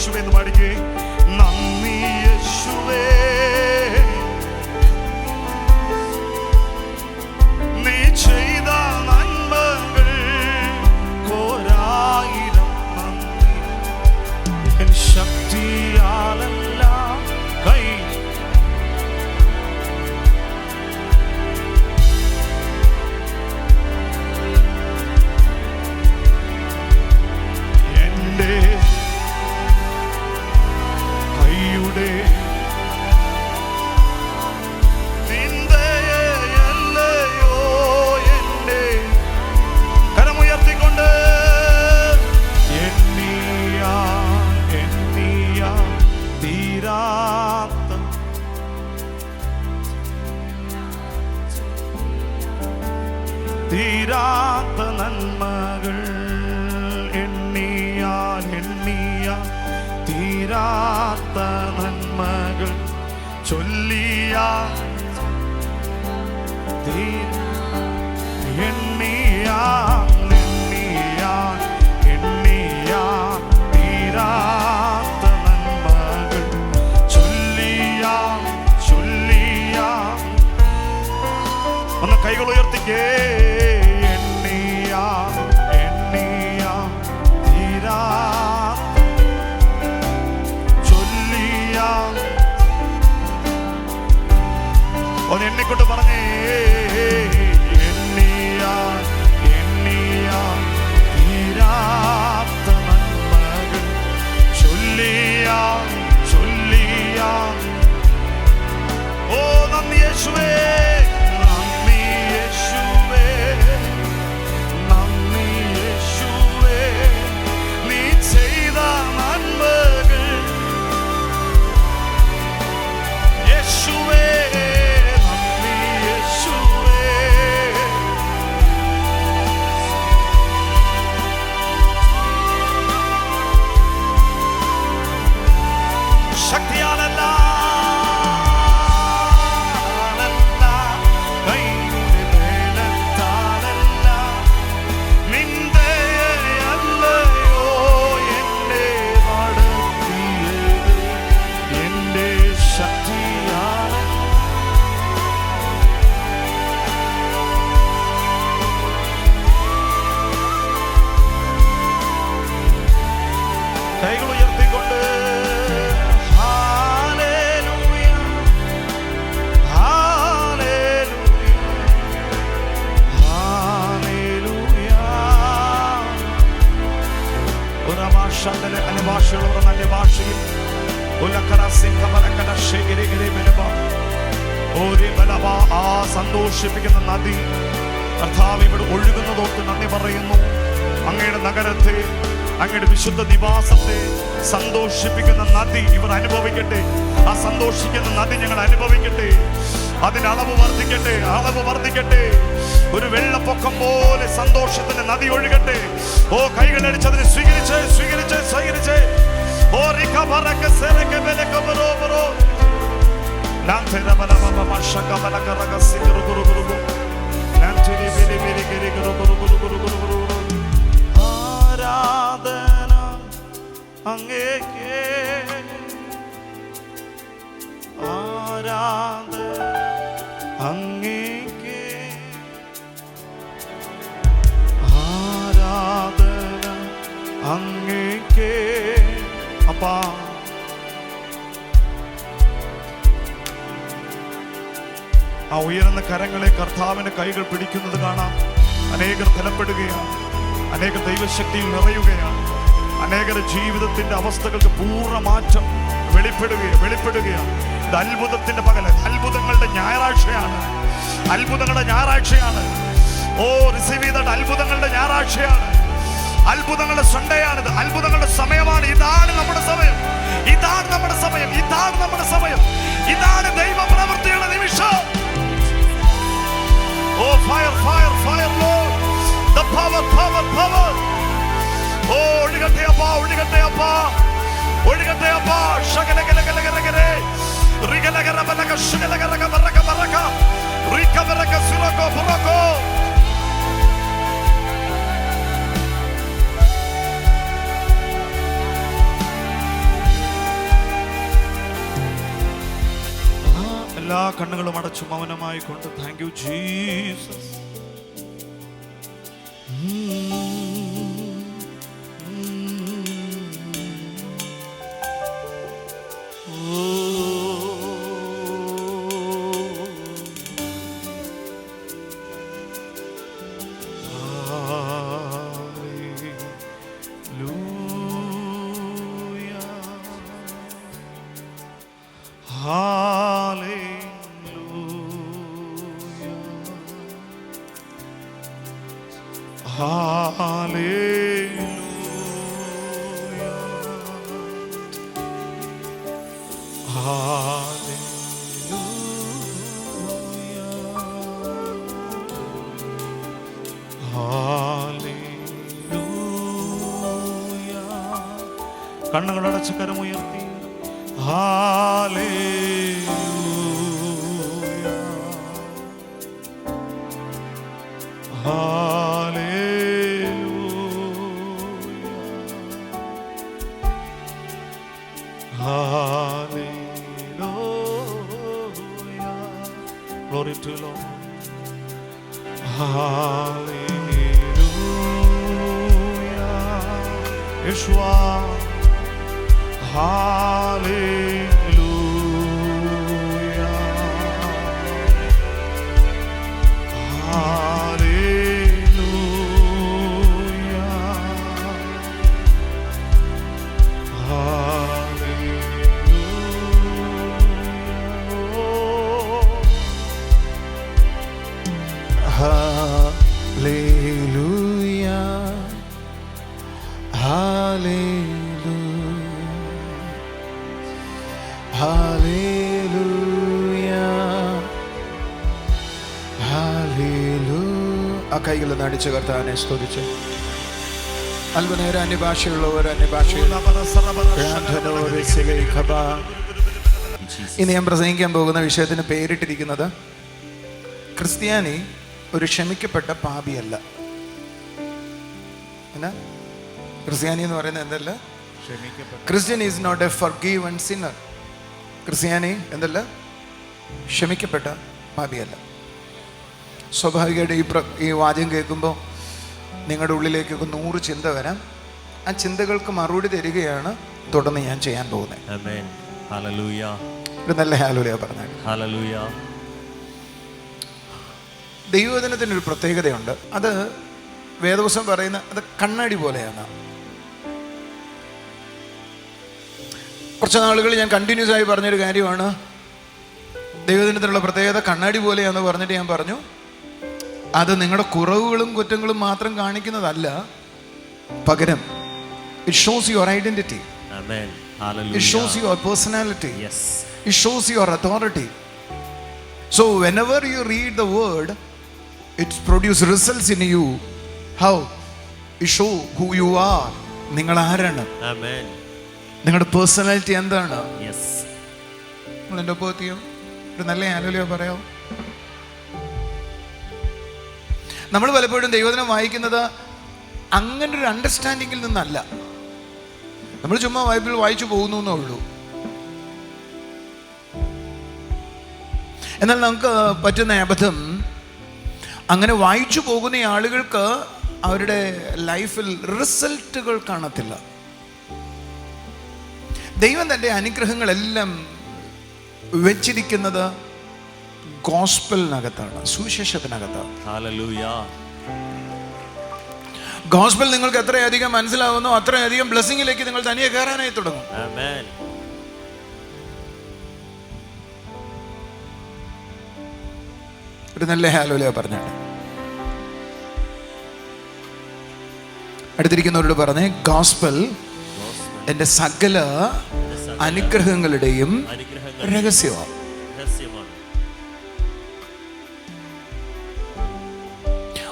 യേശുവേ എന്ന് പാടിക്കേ. നന്ദി യേശുവേ, നീ ചെയ്ത നന്മകൾ കോരായിരം നന്ദി. എൻ ശക്തിയാലല്ല കൈ എന്റെ കൈയുടെ നിന്ദയല്ലയോ എന്റെ കരമുയർത്തിക്കൊണ്ട് എണ്ണിയാ തീരാത്ത നന്മകൾ, എണ്ണിയാൽ തീരാത്ത നന്മകൾ ചൊല്ലിയാൽ എണ്ണിയാൽ തീരാത്ത നന്മകൾ ചൊല്ലിയാൽ ഒന്ന് കൈകൾ ഉയർത്തിക്കേ. ഒന്ന് എണ്ണിക്കൊണ്ട് പറഞ്ഞേ. തീരാത്ത നന്മകൾ ചൊല്ലിയാൽ. ഓ നന്ദി യേശുവേ, നന്ദി യേശുവേ, നീ ചെയ്ത നന്മകൾ യേശുവേ. ശക്തിയാലല്ല കൈയുടെ ബലത്താലല്ല നിന്ദയല്ലയോ എന്നെ നടത്തിയത് എന്റെ ശക്തിയാൽ. കൈകൾ ഉയർത്തിക്കൊണ്ട് ഭാഷയുള്ള നല്ല ഭാഷയിൽ ആ സന്തോഷിപ്പിക്കുന്ന നദി കർത്താവ് ഇവിടെ ഒഴുകുന്നതോർത്ത് നന്ദി പറയുന്നു. അങ്ങയുടെ നഗരത്തെ, അങ്ങയുടെ വിശുദ്ധ നിവാസത്തെ സന്തോഷിപ്പിക്കുന്ന നദി ഇവർ അനുഭവിക്കട്ടെ. ആ സന്തോഷിക്കുന്ന നദി ഞങ്ങൾ അനുഭവിക്കട്ടെ. അതിന്റെ അളവ് വർദ്ധിക്കട്ടെ. ഒരു വെള്ളപ്പൊക്കം പോലെ സന്തോഷത്തിന്റെ നദി ഒഴുകട്ടെ. ഓ കൈകളടിച്ചതിനെ സ്വീകരിച്ച് ഓ ആരാധന അങ്ങേക്കേ, ആരാധന അങ്ങേക്കേ, ആരാധന അങ്ങേക്കേ. അപ്പാ ആ ഉയർന്ന കരങ്ങളെ കർത്താവിന്റെ കൈകൾ പിടിക്കുന്നത് കാണാം. അനേകർ ബലപ്പെടുകയാണ്, അനേകർ ദൈവശക്തിയിൽ നിറയുകയാണ്, അനേകരുടെ ജീവിതത്തിന്റെ അവസ്ഥകൾക്ക് പൂർണ്ണ മാറ്റം വെളിപ്പെടുകയാണ്. ഇത് അത്ഭുതത്തിന്റെ പകൽ, അത്ഭുതങ്ങളുടെ ഞായറാഴ്ചയാണ്. ഓ റിസീവ് ചെയ്തിട്ട് അത്ഭുതങ്ങളുടെ ഞായറാഴ്ചയാണ്, അത്ഭുതങ്ങളുടെ സൺഡേയാണിത്, അത്ഭുതങ്ങളുടെ സമയമാണ്. ഇതാണ് നമ്മുടെ സമയം, ഇതാണ് ദൈവ പ്രവൃത്തിയുടെ നിമിഷം. Oh fire Lord, the power. ഓ ഒഴുകട്ടെ അപ്പാ. കണ്ണുകളും അടച്ചു മൗനമായി കൊണ്ട് താങ്ക് യു ജീസസ്. കണ്ണുകളടച്ച് കരമുയർത്തി hallelujah hallelujah hallelujah. Glory to Lord. Hallelujah. യേശുവാ Hallelujah, Hallelujah, Hallelujah, Hallelujah. Hallelujah, Hallelujah. ആ കൈകൾ നടിച്ച് കർത്താവിനെ സ്തുതിച്ച് അല്പനേരം അന്യഭാഷയുള്ളവർ അന്യഭാഷയിൽ. ഇനി ഞാൻ പ്രസംഗിക്കാൻ പോകുന്ന വിഷയത്തിന് പേരിട്ടിരിക്കുന്നത് ക്രിസ്ത്യാനി ഒരു ക്ഷമിക്കപ്പെട്ട പാപിയല്ല. എന്നാ ക്രിസ്ത്യാനി എന്ന് പറയുന്നത് എന്തല്ല? Christian is not a forgiven sinner. ക്രിസ്ത്യാനി എന്തല്ല? ക്ഷമിക്കപ്പെട്ട പാപിയല്ല. സ്വാഭാവികമായിട്ട് ഈ വാചകം കേൾക്കുമ്പോൾ നിങ്ങളുടെ ഉള്ളിലേക്കൊക്കെ 100 ചിന്ത വരാം. ആ ചിന്തകൾക്ക് മറുപടി തരികയാണ് തുടർന്ന് ഞാൻ ചെയ്യാൻ പോകുന്നത്. ഒരു നല്ല ഹല്ലേലൂയ പറഞ്ഞാൽ. ദൈവവചനത്തിനൊരു പ്രത്യേകതയുണ്ട്. അത് വേദപുസ്തകം പറയുന്ന അത് കണ്ണാടി പോലെയാണ്. കുറച്ച് നാളുകൾ ഞാൻ കണ്ടിന്യൂസ് ആയി പറഞ്ഞൊരു കാര്യമാണ് ദൈവദിനത്തിലുള്ള പ്രത്യേകത കണ്ണാടി പോലെയാണെന്ന് പറഞ്ഞിട്ട് ഞാൻ പറഞ്ഞു അത് നിങ്ങളുടെ കുറവുകളും കുറ്റങ്ങളും മാത്രം കാണിക്കുന്നതല്ല, പകരം it shows your identity. Amen. Hallelujah. It shows your personality. Yes. It shows your authority. So whenever you read the word, it produces results in you. How? It show who you are. നിങ്ങൾ ആരാണ്? Amen. നിങ്ങളുടെ personality എന്താണ്? Yes. നിങ്ങൾ എൻ്റെ ഒപ്പം എത്തിയോ? ഒരു നല്ല ഹല്ലേലൂയ പറയാമോ? നമ്മൾ പലപ്പോഴും ദൈവവചനം വായിക്കുന്നത് അങ്ങനെ ഒരു അണ്ടർസ്റ്റാൻഡിങ്ങിൽ നിന്നല്ല. നമ്മൾ ചുമ്മാ ബൈബിൾ വായിച്ചു പോകുന്നു എന്നേ ഉള്ളൂ. എന്നാൽ നമുക്ക് പറ്റുന്ന അബദ്ധം, അങ്ങനെ വായിച്ചു പോകുന്ന ആളുകൾക്ക് അവരുടെ ലൈഫിൽ റിസൾട്ടുകൾ കാണത്തില്ല. ദൈവം തൻ്റെ അനുഗ്രഹങ്ങളെല്ലാം വെച്ചിരിക്കുന്നത് ഗോസ്പലിനകത്താണ്, സുവിശേഷത്തിനകത്താണ്. Hallelujah. ഗോസ്പൽ നിങ്ങൾക്ക് എത്രയധികം മനസ്സിലാവുന്നോ അത്രയധികം ബ്ലെസ്സിങ്ങിലേക്ക് നിങ്ങൾ തനിയെ കയറാനായി തുടങ്ങും. Amen. ഒരു നല്ല ഹല്ലേലൂയ പറഞ്ഞാണ്. അടുത്തിരിക്കുന്നവരോട് പറഞ്ഞേ, ഗോസ്പൽ എൻ്റെ സകല അനുഗ്രഹങ്ങളുടെയും രഹസ്യമാണ്.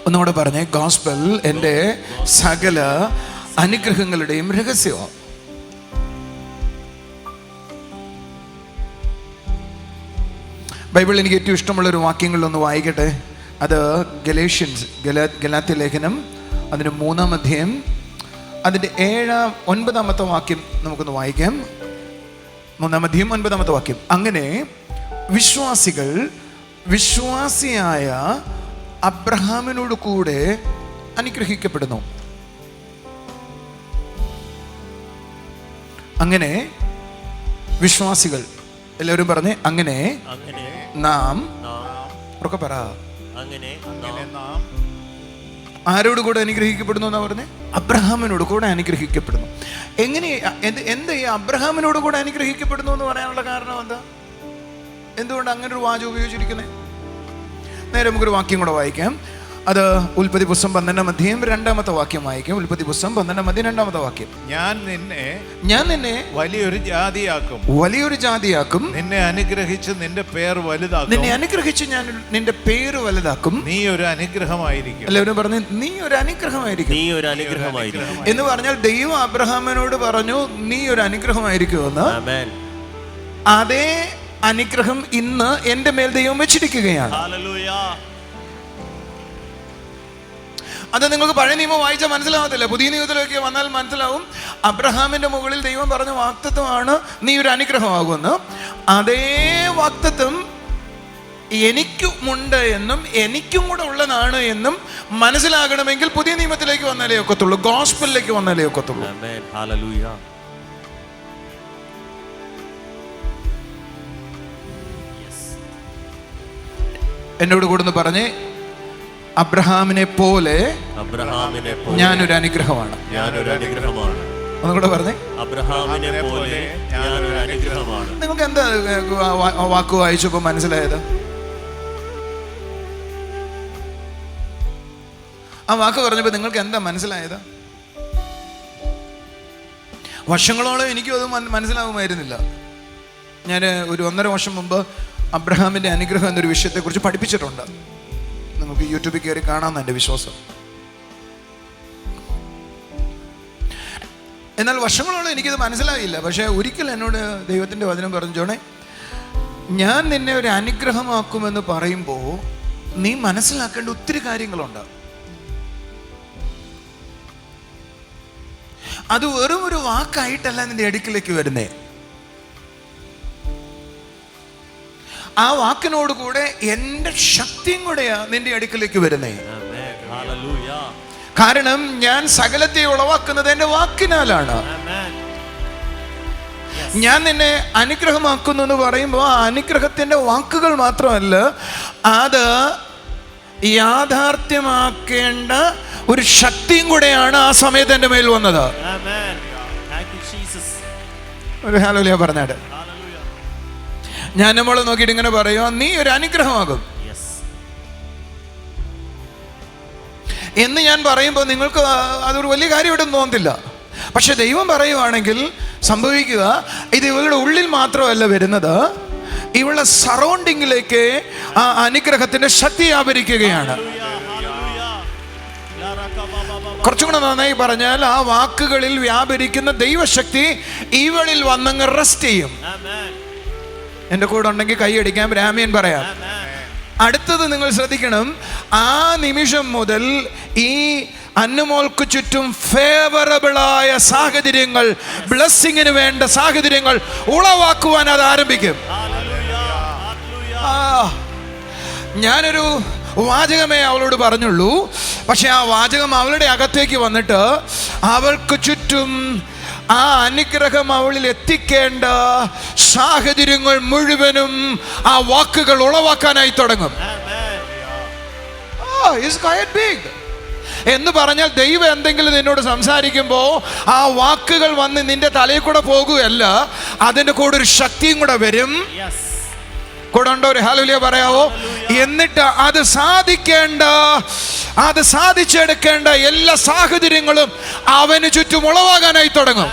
ഒന്നുകൂടെ പറഞ്ഞേ, ഗോസ്പൽ എൻ്റെ സകല അനുഗ്രഹങ്ങളുടെയും രഹസ്യമാണ്. ബൈബിളിൽ എനിക്ക് ഏറ്റവും ഇഷ്ടമുള്ളൊരു വാക്യങ്ങളിലൊന്ന് വായിക്കട്ടെ. അത് ഗലാത്യ ലേഖനം അതിൻ്റെ 3-ാം അധ്യായം അതിൻ്റെ 7-9 വാക്യം നമുക്കൊന്ന് വായിക്കാം. 3-ാം അധ്യായം 9-ാമത്തെ വാക്യം. അങ്ങനെ വിശ്വാസിയായ അബ്രഹാമിനോട് കൂടെ അനുഗ്രഹിക്കപ്പെടുന്നു. അങ്ങനെ വിശ്വാസികൾ എല്ലാവരും പറഞ്ഞേ, അങ്ങനെ നാം പറ, അങ്ങനെ നാം ആരോട് കൂടെ അനുഗ്രഹിക്കപ്പെടുന്നു എന്നാ പറഞ്ഞേ? അബ്രഹാമിനോട് കൂടെ അനുഗ്രഹിക്കപ്പെടുന്നു. എങ്ങനെ എന്താ ഈ അബ്രഹാമിനോട് കൂടെ അനുഗ്രഹിക്കപ്പെടുന്നു എന്ന് പറയാനുള്ള കാരണം എന്താ? എന്തുകൊണ്ട് അങ്ങനെ ഒരു വാചകം ഉപയോഗിച്ചിരിക്കുന്നത്? നേരെ നമുക്കൊരു വാക്യം കൂടെ വായിക്കാം. അത് ഉൽപ്പത്തി പുസ്തകം 12-ാം അധ്യായം 2-ാമത്തെ വാക്യം വായിക്കാം. ഉൽപ്പത്തി പുസ്തകം 12-ാം അധ്യായം 2-ാമത്തെ വാക്യം. ഞാൻ നിന്നെ വലിയൊരു ജാതിയാക്കും, നിന്നെ അനുഗ്രഹിച്ച് നിന്റെ പേര് വലുതാക്കും, നീ ഒരു അനുഗ്രഹമായിരിക്കും. എല്ലാവരും പറഞ്ഞു, നീ ഒരു അനുഗ്രഹമായിരിക്കും. എന്ന് പറഞ്ഞാൽ ദൈവം അബ്രഹാമിനോട് പറഞ്ഞു, നീ ഒരു അനുഗ്രഹമായിരിക്കുമെന്ന്. അതേ അനുഗ്രഹം ഇന്ന് എന്റെ മേൽ ദൈവം വെച്ചിരിക്കുകയാണ്. അത് നിങ്ങൾക്ക് പഴയ നിയമം വായിച്ചാൽ മനസ്സിലാവത്തില്ല. പുതിയ നിയമത്തിലേക്ക് വന്നാൽ മനസ്സിലാവും. അബ്രഹാമിന്റെ മുകളിൽ ദൈവം പറഞ്ഞ വാഗ്ദത്തമാണ് നീ ഒരു അനുഗ്രഹമാകുമെന്ന്. അതേ വാഗ്ദത്തം എനിക്കുമുണ്ട് എന്നും എനിക്കും കൂടെ ഉള്ളതാണ് എന്നും മനസ്സിലാകണമെങ്കിൽ പുതിയ നിയമത്തിലേക്ക് വന്നാലേ ഒക്കത്തുള്ളൂ, ഗോസ്പലിലേക്ക് വന്നാലേ ഒക്കത്തുള്ളൂ. എന്നോട് കൂടുന്ന് പറഞ്ഞേ, അബ്രഹാമിനെ പോലെ ഞാനൊരു അനുഗ്രഹമാണ്. ഒന്നുകൂടെ പറഞ്ഞേ, അബ്രഹാമിനെ പോലെ ഞാനൊരു അനുഗ്രഹമാണ്. നിങ്ങൾക്ക് എന്താ വാക്ക് വായിച്ചപ്പോ മനസ്സിലായത്? ആ വാക്ക് പറഞ്ഞപ്പോ നിങ്ങൾക്ക് എന്താ മനസ്സിലായത്? വർഷങ്ങളോളം എനിക്കും അത് മനസ്സിലാവുമായിരുന്നില്ല. ഞാൻ ഒരു 1.5 വർഷം മുമ്പ് അബ്രഹാമിന്റെ അനുഗ്രഹം എന്നൊരു വിഷയത്തെക്കുറിച്ച് പഠിപ്പിച്ചിട്ടുണ്ട്. നമുക്ക് യൂട്യൂബിൽ കയറി കാണാമെന്ന് എൻ്റെ വിശ്വാസം. എന്നാൽ വർഷങ്ങളോളം എനിക്കിത് മനസ്സിലായില്ല. പക്ഷേ ഒരിക്കൽ എന്നോട് ദൈവത്തിൻ്റെ വചനം പറഞ്ഞു, ജോണേ, ഞാൻ നിന്നെ ഒരു അനുഗ്രഹമാക്കുമെന്ന് പറയുമ്പോൾ നീ മനസ്സിലാക്കേണ്ട ഒത്തിരി കാര്യങ്ങളുണ്ട്. അത് വെറും ഒരു വാക്കായിട്ടല്ല നിന്റെ അടുക്കിലേക്ക് വരുന്നേ. ആ വാക്കിനോട് കൂടെ എൻ്റെ ശക്തിയും കൂടെയാ നിന്റെ അടുക്കിലേക്ക് വരുന്നേ. കാരണം ഞാൻ സകലത്തെ ഉളവാക്കുന്നത് എൻ്റെ വാക്കിനാലാണ്. ഞാൻ നിന്നെ അനുഗ്രഹമാക്കുന്നു എന്ന് പറയുമ്പോൾ ആ അനുഗ്രഹത്തിൻ്റെ വാക്കുകൾ മാത്രമല്ല, അത് യാഥാർത്ഥ്യമാക്കേണ്ട ഒരു ശക്തിയും കൂടെയാണ് ആ സമയത്ത് എൻ്റെ മേൽ വന്നത്. ഒരു ഹല്ലേലൂയ പറഞ്ഞാട്. ഞാൻ നമ്മളെ നോക്കിയിട്ട് ഇങ്ങനെ പറയുക, നീ ഒരു അനുഗ്രഹമാകും എന്ന് ഞാൻ പറയുമ്പോൾ നിങ്ങൾക്ക് അതൊരു വലിയ കാര്യമായിട്ട് തോന്നത്തില്ല. പക്ഷെ ദൈവം പറയുവാണെങ്കിൽ സംഭവിക്കുക, ഇത് ഇവളുടെ ഉള്ളിൽ മാത്രമല്ല വരുന്നത്, ഇവളുടെ സറൗണ്ടിങ്ങിലേക്ക് ആ അനുഗ്രഹത്തിന്റെ ശക്തി വ്യാപരിക്കുകയാണ്. കുറച്ചുകൂടെ നന്നായി പറഞ്ഞാൽ, ആ വാക്കുകളിൽ വ്യാപരിക്കുന്ന ദൈവശക്തി ഇവളിൽ വന്നങ്ങ് റെസ്റ്റ് ചെയ്യും. എൻ്റെ കൂടെ ഉണ്ടെങ്കിൽ കൈയടിക്കാം, രാമേൻ പറയാം. അടുത്തത് നിങ്ങൾ ശ്രദ്ധിക്കണം, ആ നിമിഷം മുതൽ ഈ അന്നുമോൾക്ക് ചുറ്റും ഫേവറബിളായ സാഹചര്യങ്ങൾ, ബ്ലെസ്സിങ്ങിന് വേണ്ട സാഹചര്യങ്ങൾ ഉളവാക്കുവാൻ അത് ആരംഭിക്കും. ഞാനൊരു വാചകമേ അവളോട് പറഞ്ഞുള്ളൂ, പക്ഷെ ആ വാചകം അവളുടെ അകത്തേക്ക് വന്നിട്ട് അവൾക്ക് ചുറ്റും ആ അനുഗ്രഹം അവളിൽ എത്തിക്കേണ്ട സാഹചര്യങ്ങൾ മുഴുവനും ആ വാക്കുകൾ ഉളവാക്കാനായി തുടങ്ങും. എന്ന് പറഞ്ഞാൽ ദൈവം എന്തെങ്കിലും നിന്നോട് സംസാരിക്കുമ്പോൾ ആ വാക്കുകൾ വന്ന് നിന്റെ തലയിൽ കൂടെ പോകുകയല്ല, അതിൻ്റെ കൂടെ ഒരു ശക്തിയും കൂടെ വരും. കൂടെ ഉണ്ടോ? ഒരു ഹല്ലേലൂയ പറയാവോ? എന്നിട്ട് അത് സാധിച്ചെടുക്കേണ്ട എല്ലാ സാഹചര്യങ്ങളും അവന് ചുറ്റും ഉളവാകാനായി തുടങ്ങും.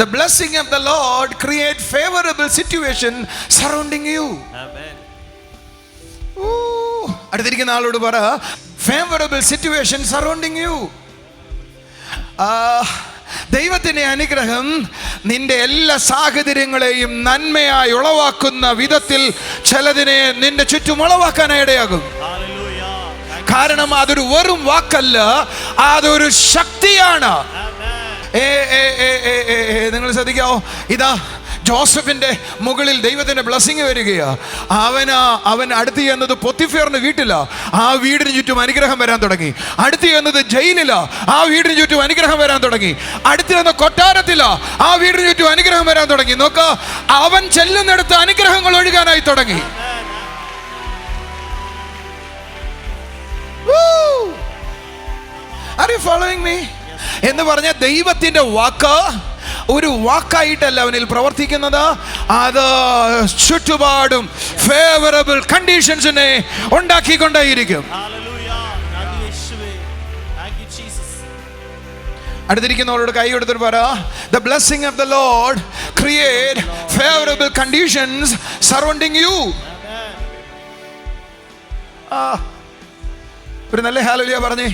The blessing of the Lord create favorable situation surrounding you. Amen. അടുത്തിരിക്കുന്ന ആളോട് പറ, favorable situation surrounding you. ദൈവത്തിന്റെ അനുഗ്രഹം നിന്റെ എല്ലാ സാഹചര്യങ്ങളെയും നന്മയായി ഉളവാക്കുന്ന വിധത്തിൽ ചിലതിനെ നിന്റെ ചുറ്റും ഉളവാക്കാനായി ഇടയാകും. കാരണം അതൊരു വെറും വാക്കല്ല, അതൊരു ശക്തിയാണ്. നിങ്ങൾ ശ്രദ്ധിക്കാവോ, ഇതാ ജോസഫിന്റെ മുകളിൽ ദൈവത്തിന്റെ ബ്ലെസ്സിങ് വരികയാ. അവൻ അടുത്ത് ചെന്നത് പൊത്തിഫേറിന്റെ വീട്ടിലാ, ആ വീടിന് ചുറ്റും അനുഗ്രഹം വരാൻ തുടങ്ങി. അടുത്ത് ചെന്നത് ജയിലിലാ, ആ വീടിന് ചുറ്റും അനുഗ്രഹം വരാൻ തുടങ്ങി. അടുത്ത് ചെന്ന കൊട്ടാരത്തിലാ, ആ വീടിന് ചുറ്റും അനുഗ്രഹം വരാൻ തുടങ്ങി. നോക്ക, അവൻ ചെല്ലുന്നിടത്ത് അനുഗ്രഹങ്ങൾ ഒഴുകാനായി തുടങ്ങി. Are you following me? എന്ന് പറഞ്ഞ ദൈവത്തിന്റെ വാക്ക് ഒരു വാക്കായിട്ടല്ല അവനിൽ പ്രവർത്തിക്കുന്നത്, അത് ചുറ്റുപാടും ഫേവറബിൾ കണ്ടീഷൻസിനെ ഉണ്ടാക്കിക്കൊണ്ടേയിരിക്കും. അടുത്തിരിക്കുന്നവരോട് കൈ കൊടുത്തിട്ട് പറ, the blessing of the Lord create favorable conditions surrounding you. ഒരു നല്ല ഹല്ലേലൂയ പറഞ്ഞേ.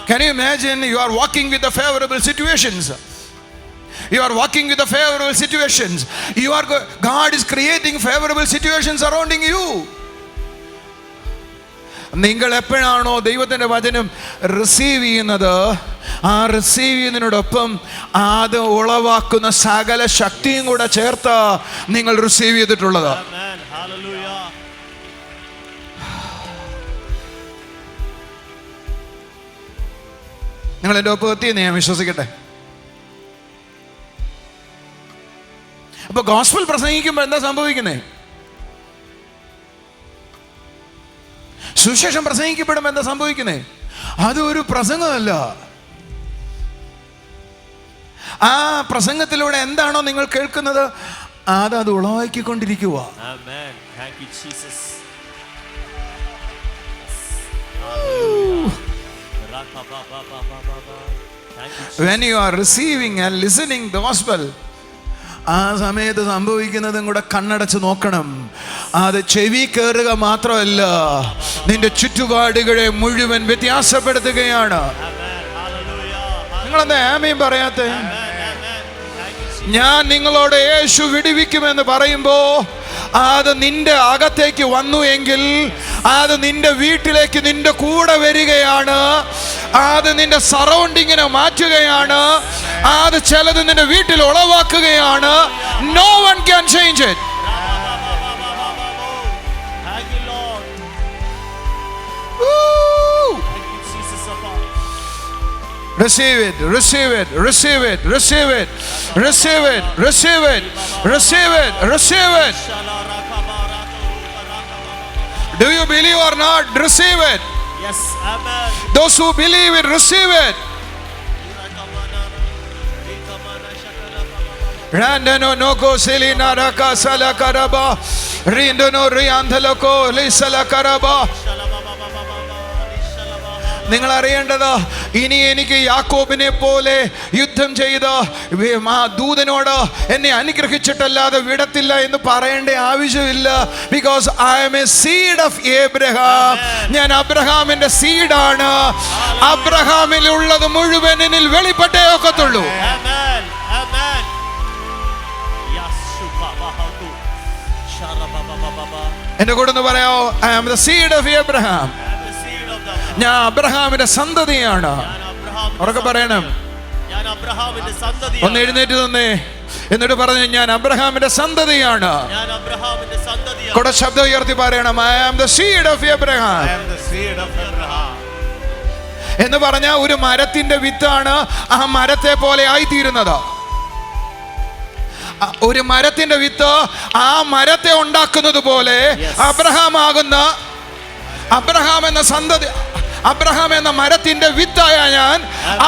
Can you imagine you are walking with the favorable situations? You are walking with the favorable situations. God is creating favorable situations surrounding you. നിങ്ങൾ എപ്പോഴാണോ ദൈവത്തിന്റെ വചനം receive ചെയ്യുന്നത്, ആ receive ചെയ്യുന്നതിനോടൊപ്പം അത് ഉളവാക്കുന്ന സകല ശക്തിയും കൂടെ ചേർത്ത് നിങ്ങൾ റിസീവ് ചെയ്തിട്ടുള്ളത്. നിങ്ങൾ എൻ്റെ ഒപ്പം എത്തിയെന്ന് ഞാൻ വിശ്വസിക്കട്ടെ. അപ്പൊ ഗോസ്പൽ പ്രസംഗിക്കുമ്പോൾ എന്താ സംഭവിക്കുന്നേ? സുവിശേഷം പ്രസംഗിക്കപ്പെടുമ്പോൾ എന്താ സംഭവിക്കുന്നേ? അതൊരു പ്രസംഗമല്ല. ആ പ്രസംഗത്തിലൂടെ എന്താണോ നിങ്ങൾ കേൾക്കുന്നത്, അത് ഉളവാക്കിക്കൊണ്ടിരിക്കുക. When you are receiving and listening the gospel, ആ സമയത്ത് സംഭവിക്കുന്നതും കൂടെ കണ്ണടച്ച് നോക്കണം. അത് ചെവി കയറുക മാത്രമല്ല, നിന്റെ ചുറ്റുപാടുകളെ മുഴുവൻ വ്യത്യാസപ്പെടുത്തുകയാണ്. നിങ്ങളെന്താ ആമേൻ പറയാത്തെ? ഞാൻ നിങ്ങളോട് യേശു വിടുവിക്കുമെന്ന് പറയുമ്പോ അത് നിന്റെ അകത്തേക്ക് വന്നു എങ്കിൽ അത് നിന്റെ വീട്ടിലേക്ക് നിന്റെ കൂടെ വരികയാണ്. അത് നിന്റെ സറൗണ്ടിങ്ങിനെ മാറ്റുകയാണ്. അത് ചിലത് നിന്റെ വീട്ടിൽ ഉളവാക്കുകയാണ്. No one can change it. Receive it, receive it, receive it, receive it, receive it, receive it, receive it, receive it. Do you believe or not? Receive it. Yes, amen. Those who believe it, receive it. Randano noko selina raka sala karaba, rindano riandhaloko lisala karaba. നിങ്ങൾ അറിയേണ്ടത്, ഇനി എനിക്ക് യാക്കോബിനെ പോലെ യുദ്ധം ചെയ്ത് ആ ദൂതനോട് എന്നെ അനുഗ്രഹിച്ചിട്ടല്ലാതെ വിടത്തില്ല എന്ന് പറയേണ്ട ആവശ്യമില്ല. Because I am a seed of Abraham. ഞാൻ അബ്രഹാമിന്റെ സീഡാണ്. അബ്രഹാമിലുള്ളത് മുഴുവൻ എന്നിൽ വെളിപ്പെട്ടേ ഒക്കത്തുള്ളൂ. എന്റെ കൂടെ ഒന്ന് പറയാമോ? I am the seed of Abraham. ഞാൻ അബ്രഹാമിന്റെ സന്തതിയാണ്. ഉറക്കെ പറയണം. ഒന്ന് എഴുന്നേറ്റ് തന്നെ എന്നിട്ട് പറഞ്ഞു, ഞാൻ അബ്രഹാമിന്റെ സന്തതിയാണ്. കൂടെ ശബ്ദം ഉയർത്തി പറയണം, I am the seed of Abraham. എന്ന് പറഞ്ഞ ഒരു മരത്തിന്റെ വിത്താണ് ആ മരത്തെ പോലെ ആയിത്തീരുന്നത്. ഒരു മരത്തിന്റെ വിത്ത് ആ മരത്തെ ഉണ്ടാക്കുന്നത് പോലെ അബ്രഹാം എന്ന സന്തതി, അബ്രഹാം എന്ന മരത്തിന്റെ വിത്തായ ഞാൻ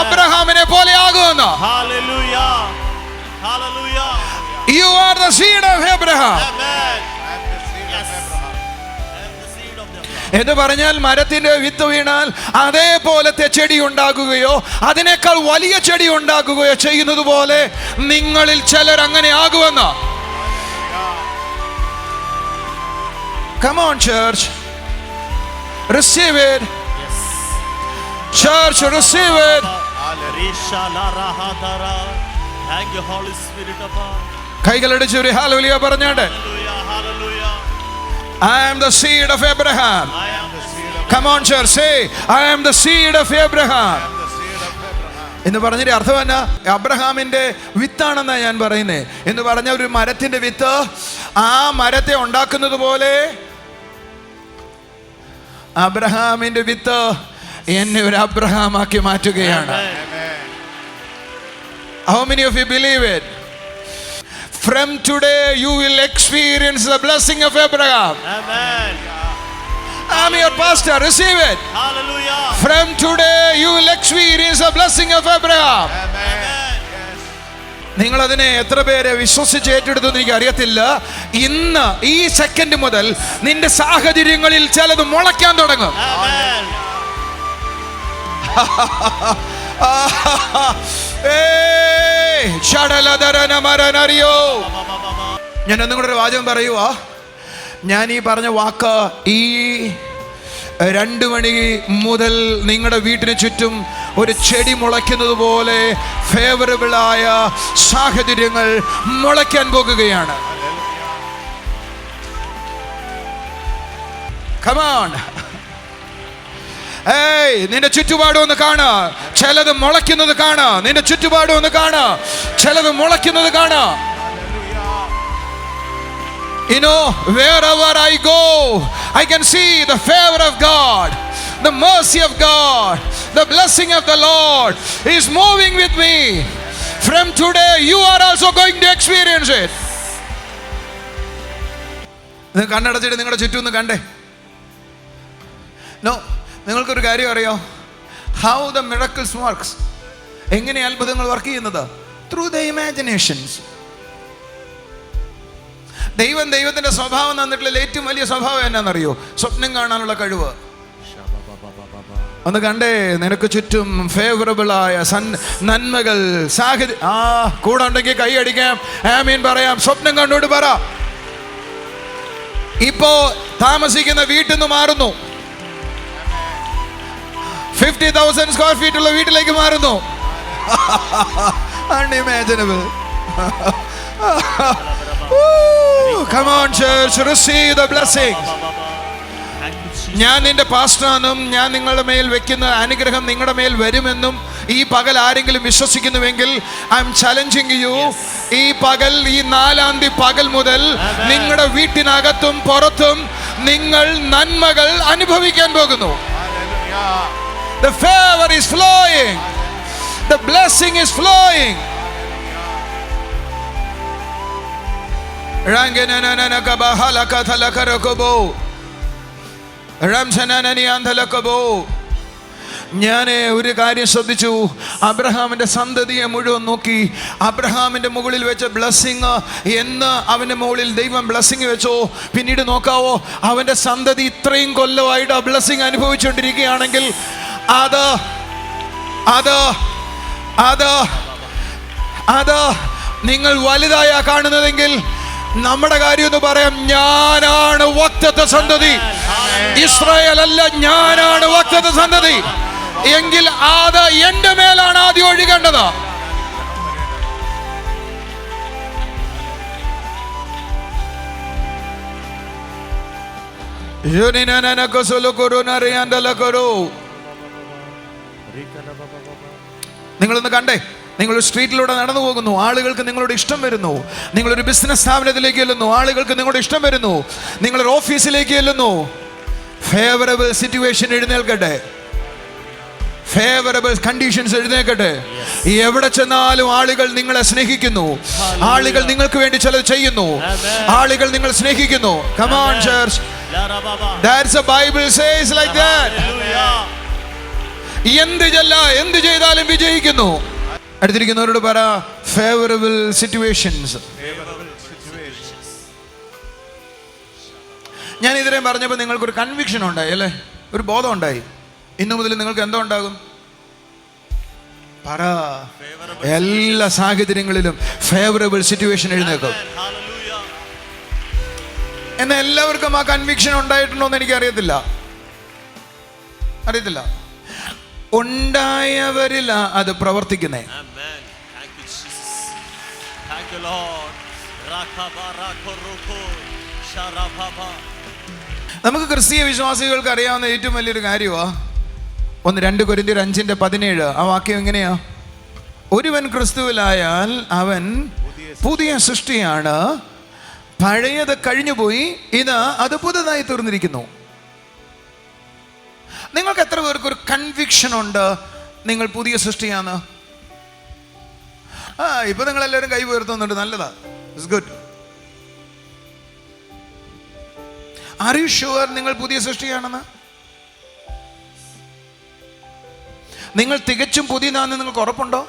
അബ്രഹാമിനെ പോലെ ആകുമെന്ന്. You are the seed of Abraham. എന്ന് പറഞ്ഞാൽ മരത്തിന്റെ വിത്ത് വീണാൽ അതേപോലത്തെ ചെടി ഉണ്ടാകുകയോ അതിനേക്കാൾ വലിയ ചെടി ഉണ്ടാകുകയോ ചെയ്യുന്നത് പോലെ നിങ്ങളിൽ ചിലർ അങ്ങനെ ആകുമെന്ന്. Come on, church. Receive it. Yes. Church, receive it. Thank you, Holy Spirit. കൈകളടിച്ച് ഒരു ഹല്ലേലൂയ പറഞ്ഞാട്ടെ. I am the seed of Abraham. Come on, church, say, I am the seed of Abraham. എന്ന് പറഞ്ഞിട്ട് അർത്ഥം എന്നാ? അബ്രഹാമിന്റെ വിത്താണെന്നാ ഞാൻ പറയുന്നേ. എന്ന് പറഞ്ഞ ഒരു മരത്തിന്റെ വിത്ത് ആ മരത്തെ ഉണ്ടാക്കുന്നത് പോലെ അബ്രഹാമിന്റെ വിത്ത് എന്നെ ഒരു അബ്രഹാമാക്കി മാറ്റുകയാണ്. How many of you believe it? From today you will experience the blessing of Abraham. Amen. I'm your pastor, receive it. Hallelujah. From today you will experience the blessing of Abraham. Amen. നിങ്ങൾ അതിനെ എത്ര പേരെ വിശ്വസിച്ച് ഏറ്റെടുത്തു എന്ന് എനിക്ക് അറിയത്തില്ല. ഇന്ന് ഈ സെക്കൻഡ് മുതൽ നിന്റെ സാഹചര്യങ്ങളിൽ ചിലത് മുളയ്ക്കാൻ തുടങ്ങും. Amen. ഞാൻ ഒന്നും കൂടെ ഒരു വാചകം പറയുവാ. ഞാൻ ഈ പറഞ്ഞ വാക്ക് ഈ 2 മണി മുതൽ നിങ്ങളുടെ വീട്ടിന് ചുറ്റും ഒരു ചെടി മുളയ്ക്കുന്നത് പോലെ ഫേവറബിളായ സാഹചര്യങ്ങൾ മുളയ്ക്കാൻ പോകുകയാണ്. Come on. ഏയ്, നിന്റെ ചുറ്റുപാടും ഒന്ന് കാണാ, ചിലത് മുളയ്ക്കുന്നത് കാണാ. നിന്റെ ചുറ്റുപാടും ഒന്ന് കാണാ, ചിലത് മുളയ്ക്കുന്നത് കാണാ. You know, wherever I go, I can see the favor of God, the mercy of God, the blessing of the Lord is moving with me. From today, you are also going to experience it. നിങ്ങൾ കണ്ണടച്ചിട്ട് നിങ്ങളുടെ ചുറ്റും ഒന്ന് കണ്ടേ. No, നിങ്ങൾക്കൊരു കാര്യം അറിയോ? How the miracles works. എങ്ങനെ അത്ഭുതങ്ങൾ വർക്ക് ചെയ്യുന്നത്? Through the imaginations. ദൈവത്തിന്റെ സ്വഭാവം തന്നിട്ടുള്ള ഏറ്റവും വലിയ സ്വഭാവം എന്നാണെന്നറിയോ? സ്വപ്നം കാണാനുള്ള കഴിവ്. ഒന്ന് കണ്ടേ, നിനക്ക് ചുറ്റും ഫേവറബിളായ നന്മകൾ സാഹചര്യം കൂടെ ഉണ്ടെങ്കിൽ കൈ അടിക്കാം, ആമീൻ പറയാം. സ്വപ്നം കണ്ടോട് പറ. ഇപ്പോ താമസിക്കുന്ന വീട്ടിൽ നിന്ന് മാറുന്നു, 50,000 സ്ക്വയർ ഫീറ്റ് ഉള്ള വീട്ടിലേക്ക് മാറുന്നു. Unimaginable. Come on church, receive the blessing. ഞാൻ നിന്റെ പാസ്റ്ററാണെന്നും ഞാൻ നിങ്ങളുടെ മേൽ വെക്കുന്ന അനുഗ്രഹം നിങ്ങളുടെ മേൽ വരുമെന്നും ഈ പകൽ ആരെങ്കിലും വിശ്വസിക്കുന്നുവെങ്കിൽ ഐ എം ചലഞ്ചിങ് യു. ഈ പകൽ, ഈ 4-ാം തീയതി പകൽ മുതൽ നിങ്ങളുടെ വീട്ടിനകത്തും പുറത്തും നിങ്ങൾ നന്മകൾ അനുഭവിക്കാൻ പോകുന്നു. The favor is flowing. The blessing is flowing. ഞാൻ ഒരു കാര്യം ശ്രദ്ധിച്ചു. അബ്രഹാമിന്റെ സന്തതിയെ മുഴുവൻ നോക്കി. അബ്രഹാമിന്റെ മുകളിൽ വെച്ച ബ്ലെസ്സിങ് എന്ന് അവന്റെ മുകളിൽ ദൈവം ബ്ലെസ്സിങ് വെച്ചോ. പിന്നീട് നോക്കാവോ, അവന്റെ സന്തതി ഇത്രയും കൊല്ലമായിട്ട് ആ ബ്ലെസ്സിങ് അനുഭവിച്ചുകൊണ്ടിരിക്കുകയാണെങ്കിൽ അത് അത് അത് അത് നിങ്ങൾ വലുതായ കാണുന്നതെങ്കിൽ നമ്മുടെ കാര്യം എന്ന് പറയാം, ഞാനാണ് വാഗ്ദത്ത സന്തതി. ഇസ്രായേൽ അല്ല, ഞാനാണ് വാഗ്ദത്ത സന്തതി. എങ്കിൽ അത് എന്റെ മേലാണ് ആദ്യം ഒഴുകേണ്ടത്. നിങ്ങളൊന്ന് കണ്ടേ, നിങ്ങൾ സ്ട്രീറ്റിലൂടെ നടന്നു പോകുന്നു, ആളുകൾക്ക് നിങ്ങളോട് ഇഷ്ടം വരുന്നു. നിങ്ങളൊരു ബിസിനസ് സ്ഥാപനത്തിലേക്ക് ചെല്ലുന്നു, ആളുകൾക്ക് നിങ്ങളോട് ഇഷ്ടം വരുന്നു. നിങ്ങളൊരു ഓഫീസിലേക്ക് ചെല്ലുന്നു, ഫേവറബിൾ സിറ്റുവേഷൻ എഴുന്നേൽക്കട്ടെ, ഫേവറബിൾ കണ്ടീഷൻസ് എഴുന്നേൽക്കട്ടെ. എവിടെ ചെന്നാലും ആളുകൾ നിങ്ങളെ സ്നേഹിക്കുന്നു, ആളുകൾ നിങ്ങൾക്ക് വേണ്ടി ചിലത് ചെയ്യുന്നു, ആളുകൾ നിങ്ങൾ സ്നേഹിക്കുന്നു. Come on church, that's the Bible says like that. എന്ത് ചെയ്താലും വിജയിക്കുന്നു. അടുത്തിരിക്കുന്നവരോട് പറ, ഫേവറബിൾ സിറ്റുവേഷൻസ്. ഞാൻ ഇതിനെ പറഞ്ഞപ്പോൾ നിങ്ങൾക്കൊരു കൺവിക്ഷൻ ഉണ്ടായി അല്ലേ, ഒരു ബോധം ഉണ്ടായി. ഇന്നു മുതൽ നിങ്ങൾക്ക് എന്തോ ഉണ്ടാകും? പറ. എല്ലാ സാഹചര്യങ്ങളിലും ഫേവറബിൾ സിറ്റുവേഷൻ എഴുന്നേക്കും. എന്നാൽ എല്ലാവർക്കും ആ കൺവിക്ഷൻ ഉണ്ടായിട്ടുണ്ടോ എന്ന് എനിക്ക് അറിയത്തില്ല. ഉണ്ടായവരിൽ അത് പ്രവർത്തിക്കുന്നേ. നമുക്ക് ക്രിസ്തീയ വിശ്വാസികൾക്ക് അറിയാവുന്ന ഏറ്റവും വലിയൊരു കാര്യമാ 1 Corinthians 5:17. ആ വാക്യം എങ്ങനെയാ? ഒരുവൻ ക്രിസ്തുവിലായാൽ അവൻ പുതിയ സൃഷ്ടിയാണ്, പഴയത് കഴിഞ്ഞുപോയി, അത് പുതുതായി തീർന്നിരിക്കുന്നു. നിങ്ങൾക്ക് എത്ര പേർക്ക് ഒരു കൺവിക്ഷൻ ഉണ്ട് നിങ്ങൾ പുതിയ സൃഷ്ടിയാണ്? ഇപ്പൊ നിങ്ങൾ എല്ലാവരും കൈ ഉയർത്തുന്നുണ്ട്, നല്ലതാ, it's good. Are you sure നിങ്ങൾ പുതിയ സൃഷ്ടിയാണെന്ന്? നിങ്ങൾ തികച്ചും പുതിയതാണെന്ന് നിങ്ങൾക്ക് ഉറപ്പുണ്ടോ?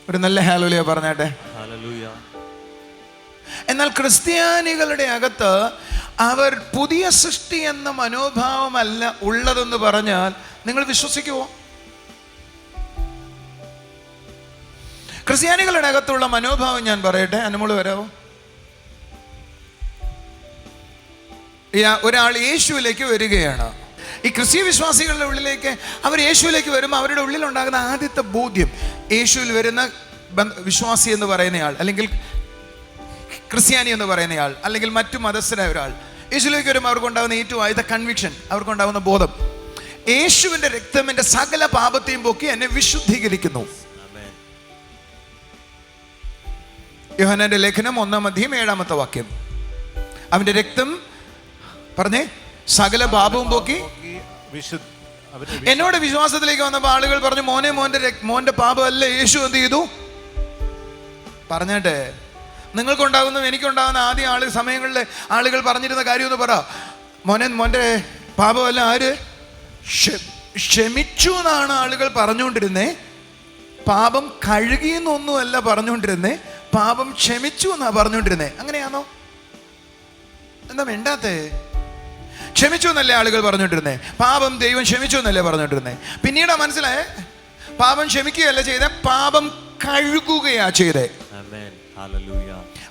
ഒരു നല്ല ഹല്ലേലൂയ പറഞ്ഞാട്ടെ. എന്നാൽ ക്രിസ്ത്യാനികളുടെ അകത്ത് അവർ പുതിയ സൃഷ്ടി എന്ന മനോഭാവമല്ല ഉള്ളതെന്ന് പറഞ്ഞാൽ നിങ്ങൾ വിശ്വസിക്കുമോ? ക്രിസ്ത്യാനികളുടെ അകത്തുള്ള മനോഭാവം ഞാൻ പറയട്ടെ, അനുമോള് വരാമോ? ഒരാൾ യേശുവിലേക്ക് വരികയാണ്. ഈ ക്രിസ്ത്യ വിശ്വാസികളുടെ ഉള്ളിലേക്ക് അവർ യേശുവിലേക്ക് വരുമ്പോൾ അവരുടെ ഉള്ളിലുണ്ടാകുന്ന ആദ്യത്തെ ബോധ്യം, യേശുവിൽ വരുന്ന വിശ്വാസി എന്ന് പറയുന്നയാൾ, അല്ലെങ്കിൽ ക്രിസ്ത്യാനി എന്ന് പറയുന്നയാൾ, അല്ലെങ്കിൽ മറ്റു മതസ്ഥരായ ഒരാൾ യേശുവിലേക്ക് വരുമ്പോൾ അവർക്കുണ്ടാകുന്ന ഏറ്റവും ആദ്യത്തെ കൺവിക്ഷൻ, അവർക്കുണ്ടാകുന്ന ബോധം, യേശുവിൻ്റെ രക്തം എൻ്റെ സകല പാപത്തെയും പോക്കി എന്നെ വിശുദ്ധീകരിക്കുന്നു. യോഹന്നാന്റെ ലേഖനം 1:7 അവന്റെ രക്തം പറഞ്ഞേ സകല പാപവും പോക്കി. എന്നോട് വിശ്വാസത്തിലേക്ക് വന്നപ്പോൾ ആളുകൾ പറഞ്ഞു, മോന്റെ പാപമല്ല യേശു എന്ത് ചെയ്തു? പറഞ്ഞാട്ടെ, നിങ്ങൾക്കുണ്ടാകുന്നതും എനിക്കുണ്ടാകുന്ന ആദ്യ സമയങ്ങളിൽ ആളുകൾ പറഞ്ഞിരുന്ന കാര്യം ഒന്ന് പറ. മോന്റെ പാപമല്ല ആര് ക്ഷമിച്ചു എന്നാണ് ആളുകൾ പറഞ്ഞുകൊണ്ടിരുന്നേ. പാപം കഴുകിയെന്നൊന്നുമല്ല പറഞ്ഞുകൊണ്ടിരുന്നേ, പാപം ക്ഷമിച്ചു എന്നാ പറഞ്ഞുകൊണ്ടിരുന്നേ. അങ്ങനെയാണോ? എന്താ മിണ്ടാത്തേ? ക്ഷമിച്ചു എന്നല്ലേ ആളുകൾ പറഞ്ഞുകൊണ്ടിരുന്നേ, പാപം ദൈവം ക്ഷമിച്ചു എന്നല്ലേ പറഞ്ഞുകൊണ്ടിരുന്നേ. പിന്നീട് മനസ്സിലായേ, പാപം ക്ഷമിക്കുകയല്ല ചെയ്തേ, പാപം കഴുകുകയാ ചെയ്തേ.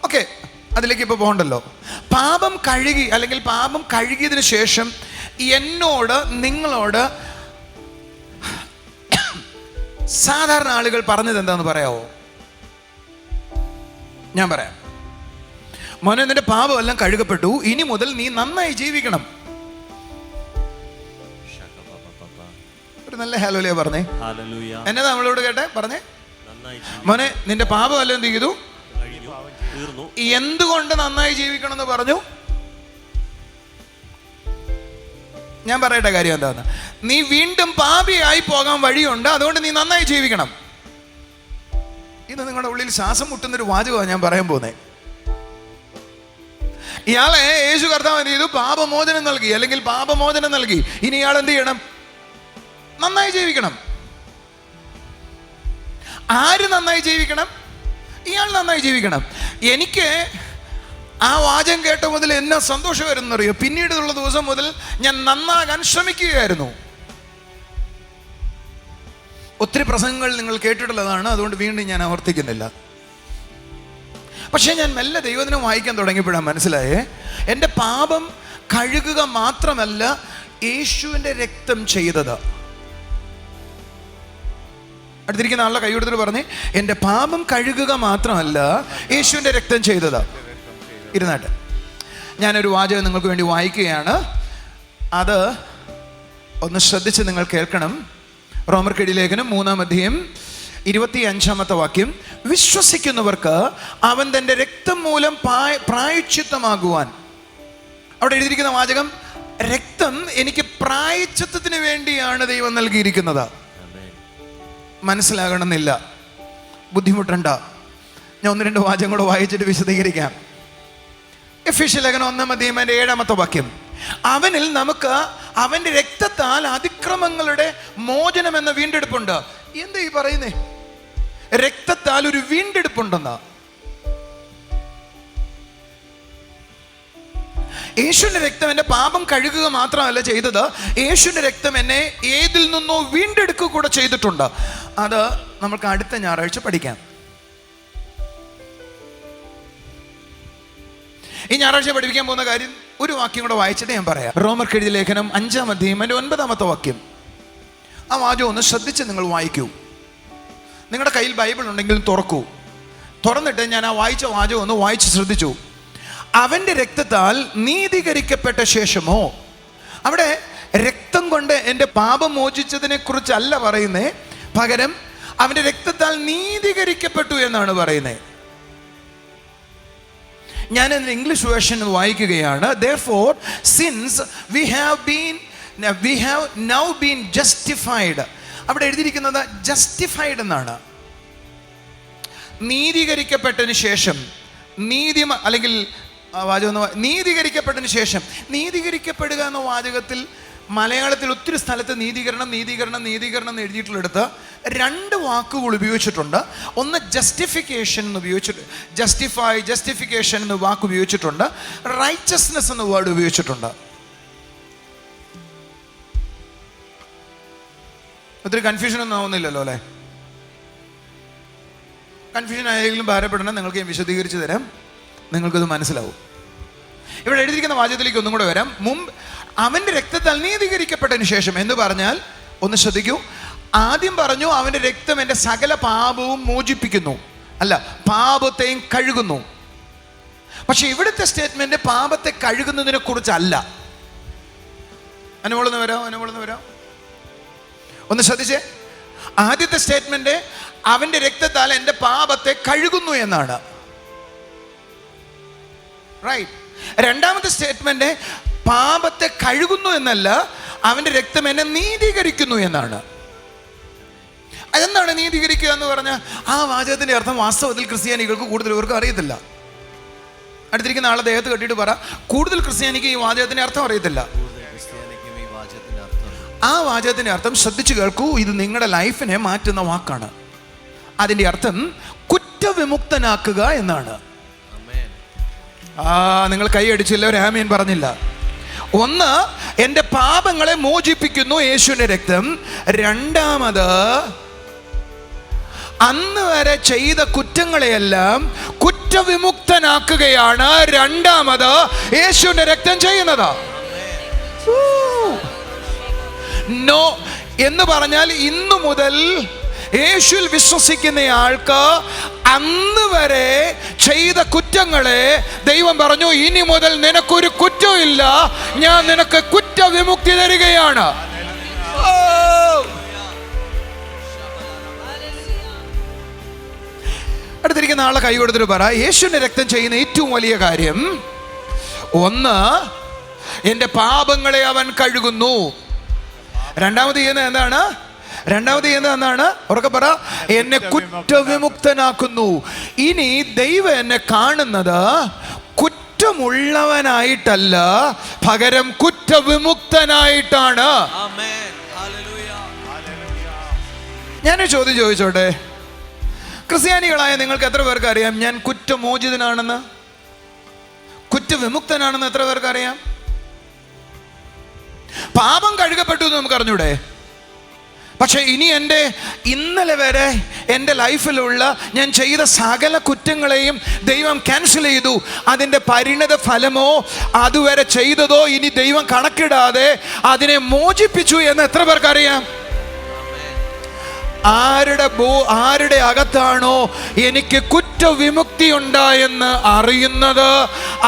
ഓക്കെ, അതിലേക്ക് ഇപ്പൊ പോകണ്ടല്ലോ. പാപം കഴുകി, അല്ലെങ്കിൽ പാപം കഴുകിയതിന് ശേഷം എന്നോട് നിങ്ങളോട് സാധാരണ ആളുകൾ പറഞ്ഞത് എന്താന്ന് പറയാവോ? ഞാൻ പറയാം. മോനെ, നിന്റെ പാപം എല്ലാം കഴുകപ്പെട്ടു, ഇനി മുതൽ നീ നന്നായി ജീവിക്കണം. ഒരു നല്ല ഹല്ലേലൂയ പറഞ്ഞേ. എന്നതാ നമ്മളോട് കേട്ടെ? പറഞ്ഞേ, മോനെ നിന്റെ പാപം എല്ലാം എന്ത് ചെയ്തു? എന്തുകൊണ്ട് നന്നായി ജീവിക്കണം എന്ന് പറഞ്ഞു? ഞാൻ പറയട്ടെ കാര്യം എന്താന്ന്. നീ വീണ്ടും പാപിയായി പോകാൻ വഴിയുണ്ട്, അതുകൊണ്ട് നീ നന്നായി ജീവിക്കണം. ഇത് നിങ്ങളുടെ ഉള്ളിൽ ശ്വാസം മുട്ടുന്നൊരു വാചകമാണ് ഞാൻ പറയാൻ പോകുന്നത്. ഇയാളെ യേശു കർത്താവ് എന്ത് ചെയ്തു? പാപമോചനം നൽകി, അല്ലെങ്കിൽ പാപമോചനം നൽകി. ഇനി ഇയാൾ എന്ത് ചെയ്യണം? നന്നായി ജീവിക്കണം. ആര് നന്നായി ജീവിക്കണം? ഇയാൾ നന്നായി ജീവിക്കണം. എനിക്ക് ആ വാചകം കേട്ട മുതൽ എന്നെ സന്തോഷമായിരുന്നു അറിയോ. പിന്നീടുള്ള ദിവസം മുതൽ ഞാൻ നന്നാകാൻ ശ്രമിക്കുകയായിരുന്നു. ഒത്തിരി പ്രസംഗങ്ങൾ നിങ്ങൾ കേട്ടിട്ടുള്ളതാണ്, അതുകൊണ്ട് വീണ്ടും ഞാൻ ആവർത്തിക്കുന്നില്ല. പക്ഷേ ഞാൻ മെല്ലെ ദൈവദിനം വായിക്കാൻ തുടങ്ങിയപ്പോഴാണ് മനസ്സിലായേ, എൻ്റെ പാപം കഴുകുക മാത്രമല്ല യേശുവിൻ്റെ രക്തം ചെയ്തത്. അടുത്തിരിക്കുന്ന ആളുടെ കൈ കൊടുത്തിട്ട് പറഞ്ഞേ, എൻ്റെ പാപം കഴുകുക മാത്രമല്ല യേശുവിൻ്റെ രക്തം ചെയ്തത്. ഇരുന്നാട്ടെ, ഞാനൊരു വാചകം നിങ്ങൾക്ക് വേണ്ടി വായിക്കുകയാണ്. അത് ഒന്ന് ശ്രദ്ധിച്ച് നിങ്ങൾ കേൾക്കണം. റോമർക്കെഴുതിയ ലേഖനം 3:25 വിശ്വസിക്കുന്നവർക്ക് അവൻ തൻ്റെ രക്തം മൂലം പ്രായശ്ചിത്തമാകുവാൻ. അവിടെ എഴുതിയിരിക്കുന്ന വാചകം, രക്തം എനിക്ക് പ്രായശ്ചിത്തത്തിന് വേണ്ടിയാണ് ദൈവം നൽകിയിരിക്കുന്നത്. മനസ്സിലാകണമെന്നില്ല, ബുദ്ധിമുട്ടണ്ട. ഞാൻ 1-2 വാചകം കൂടെ വായിച്ചിട്ട് വിശദീകരിക്കാം. എഫേസ്യ ലേഖനം 1:7 അവനിൽ നമുക്ക് അവന്റെ രക്തത്താൽ അതിക്രമങ്ങളുടെ മോചനം എന്ന വീണ്ടെടുപ്പുണ്ട്. എന്താ ഈ പറയുന്നേ? രക്തത്താൽ ഒരു വീണ്ടെടുപ്പുണ്ടെന്നാ. യേശുവിന്റെ രക്തം എന്റെ പാപം കഴുകുക മാത്രമല്ല ചെയ്തത്, യേശുവിന്റെ രക്തം എന്നെ ഏതിൽ നിന്നോ വീണ്ടെടുക്കുക കൂടെ ചെയ്തിട്ടുണ്ട്. അത് നമുക്ക് അടുത്ത ഞായറാഴ്ച പഠിക്കാം. ഈ ഞായറാഴ്ച പഠിപ്പിക്കാൻ പോകുന്ന കാര്യം ഒരു വാക്യം കൂടെ വായിച്ചിട്ട് ഞാൻ പറയാം. റോമർക്കെഴുതിയ ലേഖനം 5:9 ആ വാചകം ഒന്ന് ശ്രദ്ധിച്ച് നിങ്ങൾ വായിക്കൂ. നിങ്ങളുടെ കയ്യിൽ ബൈബിൾ ഉണ്ടെങ്കിൽ തുറക്കൂ. തുറന്നിട്ട് ഞാൻ ആ വായിച്ച വാചകം ഒന്ന് വായിച്ച് ശ്രദ്ധിച്ചു. അവൻ്റെ രക്തത്താൽ നീതീകരിക്കപ്പെട്ട ശേഷമോ. അവിടെ രക്തം കൊണ്ട് എൻ്റെ പാപം മോചിച്ചതിനെ കുറിച്ചല്ല പറയുന്നേ, പകരം അവൻ്റെ രക്തത്താൽ നീതീകരിക്കപ്പെട്ടു എന്നാണ് പറയുന്നത്. ഞാൻ ഇംഗ്ലീഷ് വേർഷൻ വായിക്കുകയാണ്. Therefore, since we have now been justified. അവിടെ എഴുതിയിരിക്കുന്നത് ജസ്റ്റിഫൈഡ് എന്നാണ്. നീതീകരിക്കപ്പെട്ടതിന് ശേഷം, അല്ലെങ്കിൽ വാചകം നീതീകരിക്കപ്പെട്ടതിന് ശേഷം. നീതീകരിക്കപ്പെടുക എന്ന വാചകത്തിൽ മലയാളത്തിൽ ഒത്തിരി സ്ഥലത്ത് നീതീകരണം എന്ന് എഴുതിയിട്ടുള്ളിടത്ത് രണ്ട് വാക്കുകൾ ഉപയോഗിച്ചിട്ടുണ്ട്. ഒന്ന് ജസ്റ്റിഫിക്കേഷൻ എന്ന് ഉപയോഗിച്ചിട്ട്, ജസ്റ്റിഫിക്കേഷൻ എന്ന വാക്ക് ഉപയോഗിച്ചിട്ടുണ്ട്. റൈച്ചസ്നെസ് എന്ന വേർഡ് ഉപയോഗിച്ചിട്ടുണ്ട്. ഒത്തിരി കൺഫ്യൂഷൻ ഒന്നും ആവുന്നില്ലല്ലോ അല്ലേ? കൺഫ്യൂഷൻ ആയെങ്കിലും ഭാരപ്പെടണം, നിങ്ങൾക്ക് ഞാൻ വിശദീകരിച്ച് തരാം, നിങ്ങൾക്കത് മനസ്സിലാവും. ഇവിടെ എഴുതിയിരിക്കുന്ന വാചകത്തിലേക്ക് ഒന്നും കൂടെ വരാം. അവൻ്റെ രക്തത്താൽ നീതീകരിക്കപ്പെട്ടതിന് ശേഷം എന്ന് പറഞ്ഞാൽ, ഒന്ന് ശ്രദ്ധിക്കൂ, ആദ്യം പറഞ്ഞു അവൻ്റെ രക്തം എൻ്റെ സകല പാപവും മോചിപ്പിക്കുന്നു, അല്ല പാപത്തെയും കഴുകുന്നു. പക്ഷെ ഇവിടുത്തെ സ്റ്റേറ്റ്മെന്റ് പാപത്തെ കഴുകുന്നതിനെ കുറിച്ചല്ല. അനുമോളെന്ന് വരാം. ഒന്ന് ശ്രദ്ധിച്ചേ. ആദ്യത്തെ സ്റ്റേറ്റ്മെന്റ് അവൻ്റെ രക്തത്താൽ എൻ്റെ പാപത്തെ കഴുകുന്നു എന്നാണ്. റൈറ്റ്. രണ്ടാമത്തെ സ്റ്റേറ്റ്മെന്റ് പാപത്തെ കഴുകുന്നു എന്നല്ല, അവൻ്റെ രക്തം എന്നെ നീതീകരിക്കുന്നു എന്നാണ്. അതെന്താണ് നീതീകരിക്കുക എന്ന് പറഞ്ഞാൽ? ആ വാചകത്തിന്റെ അർത്ഥം വാസ്തവത്തിൽ ക്രിസ്ത്യാനികൾക്ക് കൂടുതൽ പേർക്ക് അറിയത്തില്ല. അടുത്തിരിക്കുന്ന ആളെ ദേഹത്ത് കെട്ടിയിട്ട് പറ, കൂടുതൽ ക്രിസ്ത്യാനിക്ക് ഈ വാചകത്തിന്റെ അർത്ഥം അറിയത്തില്ല. ആ വാചകത്തിന്റെ അർത്ഥം ശ്രദ്ധിച്ചു കേൾക്കൂ, ഇത് നിങ്ങളുടെ ലൈഫിനെ മാറ്റുന്ന വാക്കാണ്. അതിന്റെ അർത്ഥം കുറ്റവിമുക്തനാക്കുക എന്നാണ്. നിങ്ങൾ കൈ അടിച്ചില്ല, ഒരു ആമേൻ പറഞ്ഞില്ല. ഒന്ന്, എൻ്റെ പാപങ്ങളെ മോചിപ്പിക്കുന്നു യേശുവിന്റെ രക്തം. രണ്ടാമത്, അന്ന് വരെ ചെയ്ത കുറ്റങ്ങളെയെല്ലാം കുറ്റവിമുക്തനാക്കുകയാണ് രണ്ടാമത് യേശുവിന്റെ രക്തം ചെയ്യുന്നത്. നോ എന്ന് പറഞ്ഞാൽ ഇന്നു മുതൽ യേശുവിൽ വിശ്വസിക്കുന്നയാൾക്ക് അന്ന് വരെ ചെയ്ത കുറ്റങ്ങളെ ദൈവം പറഞ്ഞു, ഇനി മുതൽ നിനക്കൊരു കുറ്റവും ഇല്ല, ഞാൻ നിനക്ക് കുറ്റവിമുക്തി തരികയാണ്. അടുത്തിരിക്കുന്ന ആളെ കൈ കൊടുത്തിട്ട് പറ, യേശുവിന്റെ രക്തം ചെയ്യുന്ന ഏറ്റവും വലിയ കാര്യം, ഒന്ന്, എൻ്റെ പാപങ്ങളെ അവൻ കഴുകുന്നു. രണ്ടാമത് ചെയ്യുന്നത് എന്താണ്? ഉറക്കെ പറ, എന്നെ കുറ്റവിമുക്തനാക്കുന്നു. ഇനി ദൈവം എന്നെ കാണുന്നത് കുറ്റമുള്ളവനായിട്ടല്ല, പകരം കുറ്റവിമുക്തനായിട്ടാണ്. ഞാനൊരു ചോദ്യം ചോദിച്ചോട്ടെ, ക്രിസ്ത്യാനികളായ നിങ്ങൾക്ക് എത്ര പേർക്ക് അറിയാം ഞാൻ കുറ്റമോചിതനാണെന്ന്, കുറ്റവിമുക്തനാണെന്ന് എത്ര പേർക്ക് അറിയാം? പാപം കഴുകപ്പെട്ടു എന്ന് നമുക്ക് അറിഞ്ഞൂടെ? പക്ഷെ ഇനി ഇന്നലെ വരെ എൻ്റെ ലൈഫിലുള്ള ഞാൻ ചെയ്ത സകല കുറ്റങ്ങളെയും ദൈവം ക്യാൻസൽ ചെയ്തു. അതിൻ്റെ പരിണത ഫലമോ അതുവരെ ചെയ്തതോ ഇനി ദൈവം കണക്കിടാതെ അതിനെ മോചിപ്പിച്ചു എന്ന് എത്ര പേർക്കറിയാം? ആരുടെ അകത്താണോ എനിക്ക് കുറ്റവിമുക്തി ഉണ്ടായെന്ന് അറിയുന്നത്,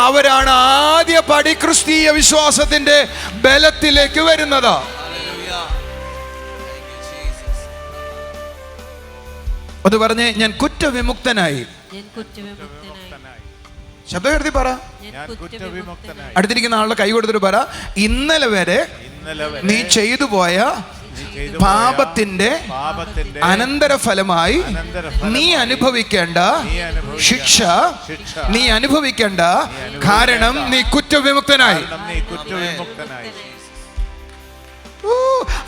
അവരാണ് ആദ്യ പടി ക്രിസ്തീയ വിശ്വാസത്തിന്റെ ബലത്തിലേക്ക് വരുന്നത്. അത് പറഞ്ഞേ, ഞാൻ കുറ്റവിമുക്തനായി. ശബ്ദം ഉയർത്തി പറ. അടുത്തിരിക്കുന്ന ആളുടെ കൈ കൊടുത്തിട്ട് പറ, ഇന്നലെ വരെ നീ ചെയ്തു പോയ പാപത്തിന്റെ അനന്തരഫലമായി നീ അനുഭവിക്കേണ്ട ശിക്ഷ നീ അനുഭവിക്കേണ്ട, കാരണം നീ കുറ്റവിമുക്തനായി.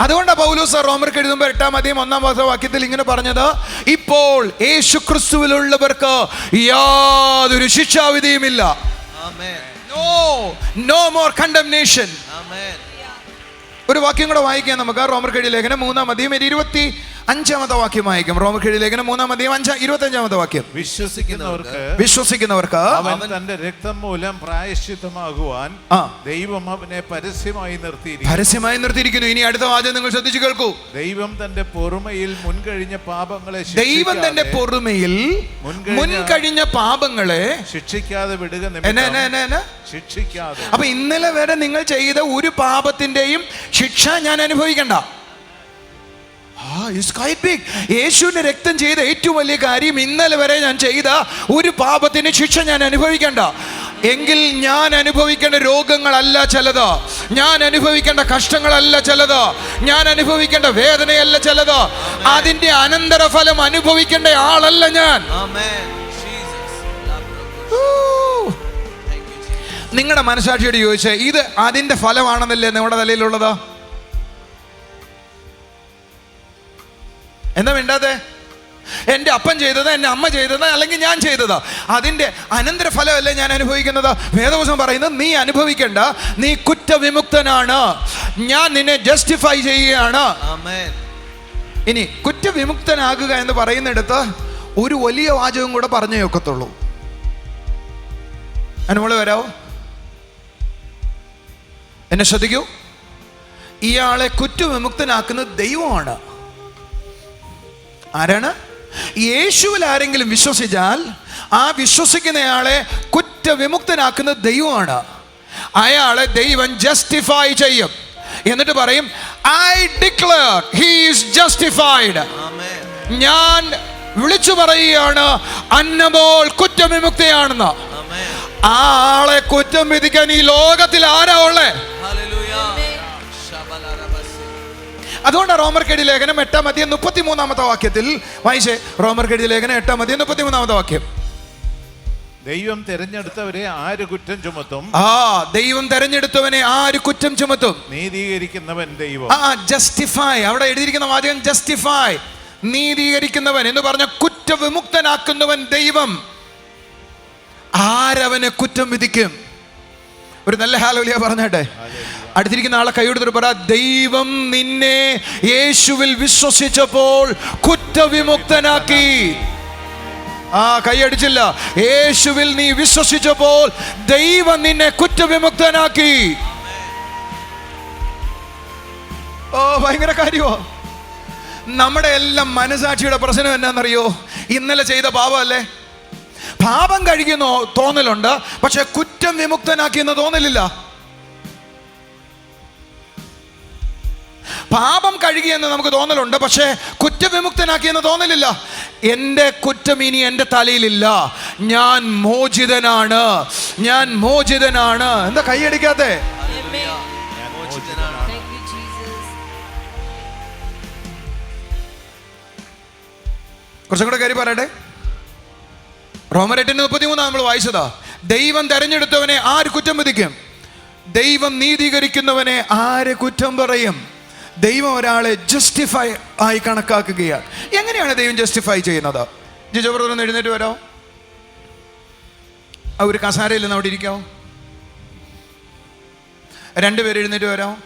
അതുകൊണ്ടാ പൗലോസ് റോമർക്ക് എഴുതുമ്പോൾ 8-1 ഇങ്ങനെ പറഞ്ഞത്, ഇപ്പോൾ യേശു ക്രിസ്തുവിലുള്ളവർക്ക് യാതൊരു ശിക്ഷാവിധിയുമില്ല. No more condemnation. ഒരു വാക്യം കൂടെ വായിക്കാം നമുക്ക്. റോമർക്കെഴുതിയ ലേഖനം 3-ാം അധ്യായം 5-ാമത്തെ വാക്യം വായിക്കും. റോമർക്കെഴുതിയ ലേഖനം 3-25 വാക്യം. വിശ്വസിക്കുന്നവർക്ക് അവൻ തന്റെ രക്തം മൂലം പ്രായശ്ചിത്തമാകുവാൻ ദൈവം അവനെ പരസ്യമായി നിർത്തിയിരിക്കുന്നു. ഇനി അടുത്ത വാചകം നിങ്ങൾ ശ്രദ്ധിച്ചു കേൾക്കൂ. ദൈവം തന്റെ പൊറുമയിൽ മുൻകഴിഞ്ഞ പാപങ്ങളെ ശിക്ഷിക്കാതെ വിടുക. ശിക്ഷിക്കാതെ. അപ്പൊ ഇന്നലെ വരെ നിങ്ങൾ ചെയ്ത ഒരു പാപത്തിന്റെയും ശിക്ഷ ഞാൻ അനുഭവിക്കണ്ട. യേശുവിന്റെ രക്തം ചെയ്ത ഏറ്റവും വലിയ കാര്യം, ഇന്നലെ വരെ ഞാൻ ചെയ്ത ഒരു പാപത്തിന് ശിക്ഷ ഞാൻ അനുഭവിക്കണ്ട. എങ്കിൽ ഞാൻ അനുഭവിക്കേണ്ട രോഗങ്ങളല്ല ചിലത്, ഞാൻ അനുഭവിക്കേണ്ട കഷ്ടങ്ങളല്ല ചിലത്, ഞാൻ അനുഭവിക്കേണ്ട വേദനയല്ല ചിലത്, അതിന്റെ അനന്തരഫലം അനുഭവിക്കേണ്ട ആളല്ല ഞാൻ. നിങ്ങളുടെ മനസാക്ഷിയോട് ചോദിച്ചേ, ഇത് അതിന്റെ ഫലമാണെന്നല്ലേ നമ്മുടെ തലയിലുള്ളത്? എന്താ മിണ്ടാത്തെ? എൻ്റെ അപ്പൻ ചെയ്തത്, എൻ്റെ അമ്മ ചെയ്തത്, അല്ലെങ്കിൽ ഞാൻ ചെയ്തത്, അതിൻ്റെ അനന്തരഫലമല്ലേ ഞാൻ അനുഭവിക്കുന്നത്? വേദപുസ്തകം പറയുന്നത് നീ അനുഭവിക്കേണ്ട, നീ കുറ്റവിമുക്തനാണ്, ഞാൻ നിന്നെ ജസ്റ്റിഫൈ ചെയ്യുകയാണ്. ഇനി കുറ്റവിമുക്തനാകുക എന്ന് പറയുന്നിടത്ത് ഒരു വലിയ വാചകം കൂടെ പറഞ്ഞേ ഒക്കത്തുള്ളൂ. അനുമോള് വരാവോ? എന്നെ ശ്രദ്ധിക്കൂ. ഇയാളെ കുറ്റവിമുക്തനാക്കുന്നത് ദൈവമാണ്. ആരാണ്? യേശുവിൽ ആരെങ്കിലും വിശ്വസിച്ചാൽ ആ വിശ്വസിക്കുന്നയാളെ കുറ്റവിമുക്തനാക്കുന്നത് ദൈവമാണ്. അയാളെ ദൈവം ജസ്റ്റിഫൈ ചെയ്യും. എന്നിട്ട് പറയും, I declare he is justified. ഞാൻ വിളിച്ചു പറയുകയാണ് അന്നമോൾ കുറ്റവിമുക്തയാണെന്ന്. ആ ആളെ കുറ്റം വിധിക്കാൻ ഈ ലോകത്തിൽ ആരാ ഉള്ളേ? അതുകൊണ്ടാണ് റോമർക്കെഴുതിയ ലേഖനം 8-33 വാക്യത്തിൽ വായിച്ചേ. റോമർക്കെഴുതിയ ലേഖനം 8-33 വാക്യം. ദൈവം തെരഞ്ഞെടുത്തവരെ ആര് കുറ്റം ചുമത്തും? ദൈവം തെരഞ്ഞെടുത്തവനെ ആര് കുറ്റം ചുമത്തും? നീതീകരിക്കുന്നവൻ ദൈവം. ജസ്റ്റിഫൈ, അവിടെ എഴുതിയിരിക്കുന്ന വാചകം ജസ്റ്റിഫൈ, നീതീകരിക്കുന്നവൻ എന്ന് പറഞ്ഞ കുറ്റവിമുക്തനാക്കുന്നവൻ ദൈവം. ആരവനെ കുറ്റം വിധിക്കും? ഒരു നല്ല ഹല്ലേലൂയ പറഞ്ഞേട്ടെ. അടുത്തിരിക്കുന്ന ആളെ കൈയെടുത്തിട്ട് പറ, ദൈവം നിന്നെ യേശുവിൽ വിശ്വസിച്ചപ്പോൾ കുറ്റവിമുക്തനാക്കി. കൈയടിച്ചില്ല. യേശുവിൽ നീ വിശ്വസിച്ചപ്പോൾ ദൈവം നിന്നെ കുറ്റവിമുക്തനാക്കി. ഭയങ്കര കാര്യമോ? നമ്മുടെ എല്ലാം മനസാക്ഷിയുടെ പ്രശ്നം എന്നാന്നറിയോ? ഇന്നലെ ചെയ്ത പാപമല്ലേ? പാപം കഴിക്കുന്ന തോന്നലുണ്ട്, പക്ഷെ കുറ്റം വിമുക്തനാക്കിയെന്ന് തോന്നലില്ല. പാപം കഴുകിയെന്ന് നമുക്ക് തോന്നലുണ്ട്, പക്ഷേ കുറ്റവിമുക്തനാക്കിയെന്ന് തോന്നലില്ല. എൻ്റെ കുറ്റം ഇനി എൻ്റെ തലയിലില്ല, ഞാൻ മോചിതനാണ്, ഞാൻ മോചിതനാണ്. എന്താ കൈയടിക്കാത്തെ? കുറച്ചും കൂടെ കാര്യം പറയട്ടെ. റോമർ 8:33 നമ്മൾ വായിച്ചതാ. ദൈവം തെരഞ്ഞെടുത്തവനെ ആര് കുറ്റം വിധിക്കും? ദൈവം നീതീകരിക്കുന്നവനെ ആര് കുറ്റം പറയും? ദൈവം ഒരാളെ ജസ്റ്റിഫൈ ആയി കണക്കാക്കുകയാണ്. എങ്ങനെയാണ് ദൈവം ജസ്റ്റിഫൈ ചെയ്യുന്നത്? ജിജോ ബ്രദർ ഒന്ന് എഴുന്നേറ്റ് വരാമോ? ഒരു കസാരയിൽ നിന്ന് അവിടെ ഇരിക്കാമോ? രണ്ടുപേര് എഴുന്നേറ്റ് വരാമോ?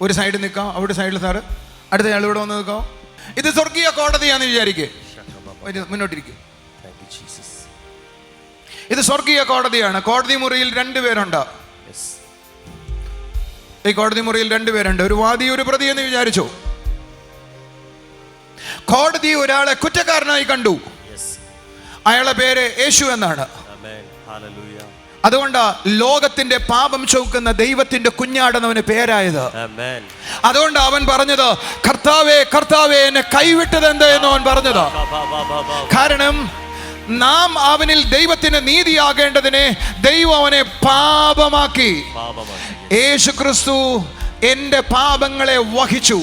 ഒരു സൈഡിൽ നിൽക്കാം, അവിടെ സൈഡിൽ സാറ്. അടുത്ത ആൾ ഇവിടെ വന്ന് നിൽക്കാം. ഇത് സ്വർഗീയ കോടതിയാന്ന് വിചാരിക്കേ. മുന്നോട്ടിരിക്കും. ഇത് സ്വർഗീയ കോടതിയാണ്. കോടതി മുറിയിൽ 2 പേരുണ്ട്. ഈ കോടതി മുറിയിൽ 2 പേരുണ്ട്. ഒരു വാദി, ഒരു പ്രതി എന്ന് വിചാരിച്ചു. കോടതി ഒരാളെ കുറ്റക്കാരനായി കണ്ടു. അയാളുടെ പേര് യേശു എന്നാണ്. അതുകൊണ്ട് ലോകത്തിന്റെ പാപം ചുമക്കുന്ന ദൈവത്തിന്റെ കുഞ്ഞാടെന്നവന് പേരായത്. അതുകൊണ്ട് അവൻ പറഞ്ഞത്, കർത്താവേ കർത്താവേ എന്നെ കൈവിട്ടത് എന്താ എന്ന് അവൻ പറഞ്ഞത്. കാരണം നാം അവനിൽ ദൈവത്തിന് നീതിയാകേണ്ടതിനെ ദൈവം അവനെ പാപമാക്കി. യേശു ക്രിസ്തു എൻ്റെ പാപങ്ങളെ വഹിച്ചു,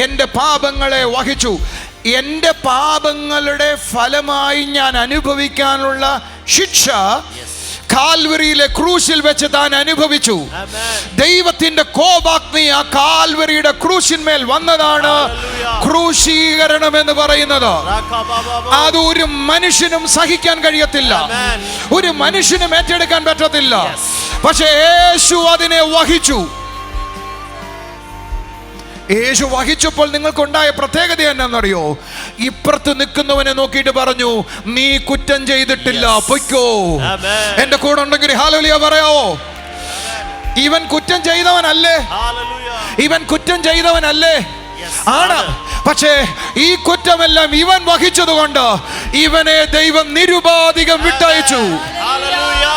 എൻ്റെ പാപങ്ങളെ വഹിച്ചു. എൻ്റെ പാപങ്ങളുടെ ഫലമായി ഞാൻ അനുഭവിക്കാനുള്ള ശിക്ഷ കാൽവരിയിലെ ക്രൂശിൽ വെച്ച് താൻ അനുഭവിച്ചു. ദൈവത്തിന്റെ കോപാഗ്നി ആ കാൽവരിയുടെ ക്രൂശിന്മേൽ വന്നതാണ് ക്രൂശീകരണം എന്ന് പറയുന്നത്. അത് ഒരു മനുഷ്യനും സഹിക്കാൻ കഴിയത്തില്ല, ഒരു മനുഷ്യനും ഏറ്റെടുക്കാൻ പറ്റത്തില്ല. പക്ഷേ യേശു അതിനെ വഹിച്ചു. യേശു വഹിച്ചപ്പോൾ നിങ്ങൾക്കുണ്ടായ പ്രത്യേകത എന്നാന്നറിയോ? ഇപ്പുറത്ത് നിൽക്കുന്നവനെ നോക്കിയിട്ട് പറഞ്ഞു, നീ കുറ്റം ചെയ്തിട്ടില്ല, പൊയ്ക്കോ. Amen. എന്റെ കൂടെ ഉണ്ടെങ്കിൽ ഹല്ലേലൂയ പറയാവോ? ഇവൻ കുറ്റം ചെയ്തവനല്ലേ? Hallelujah. ഇവൻ കുറ്റം ചെയ്തവനല്ലേ? Yes. ആണ്. പക്ഷേ ഈ കുറ്റമെല്ലാം ഇവൻ വഹിച്ചതുകൊണ്ട് ഇവനെ ദൈവം നിരുപാധികം വിട്ടയച്ചു. Hallelujah.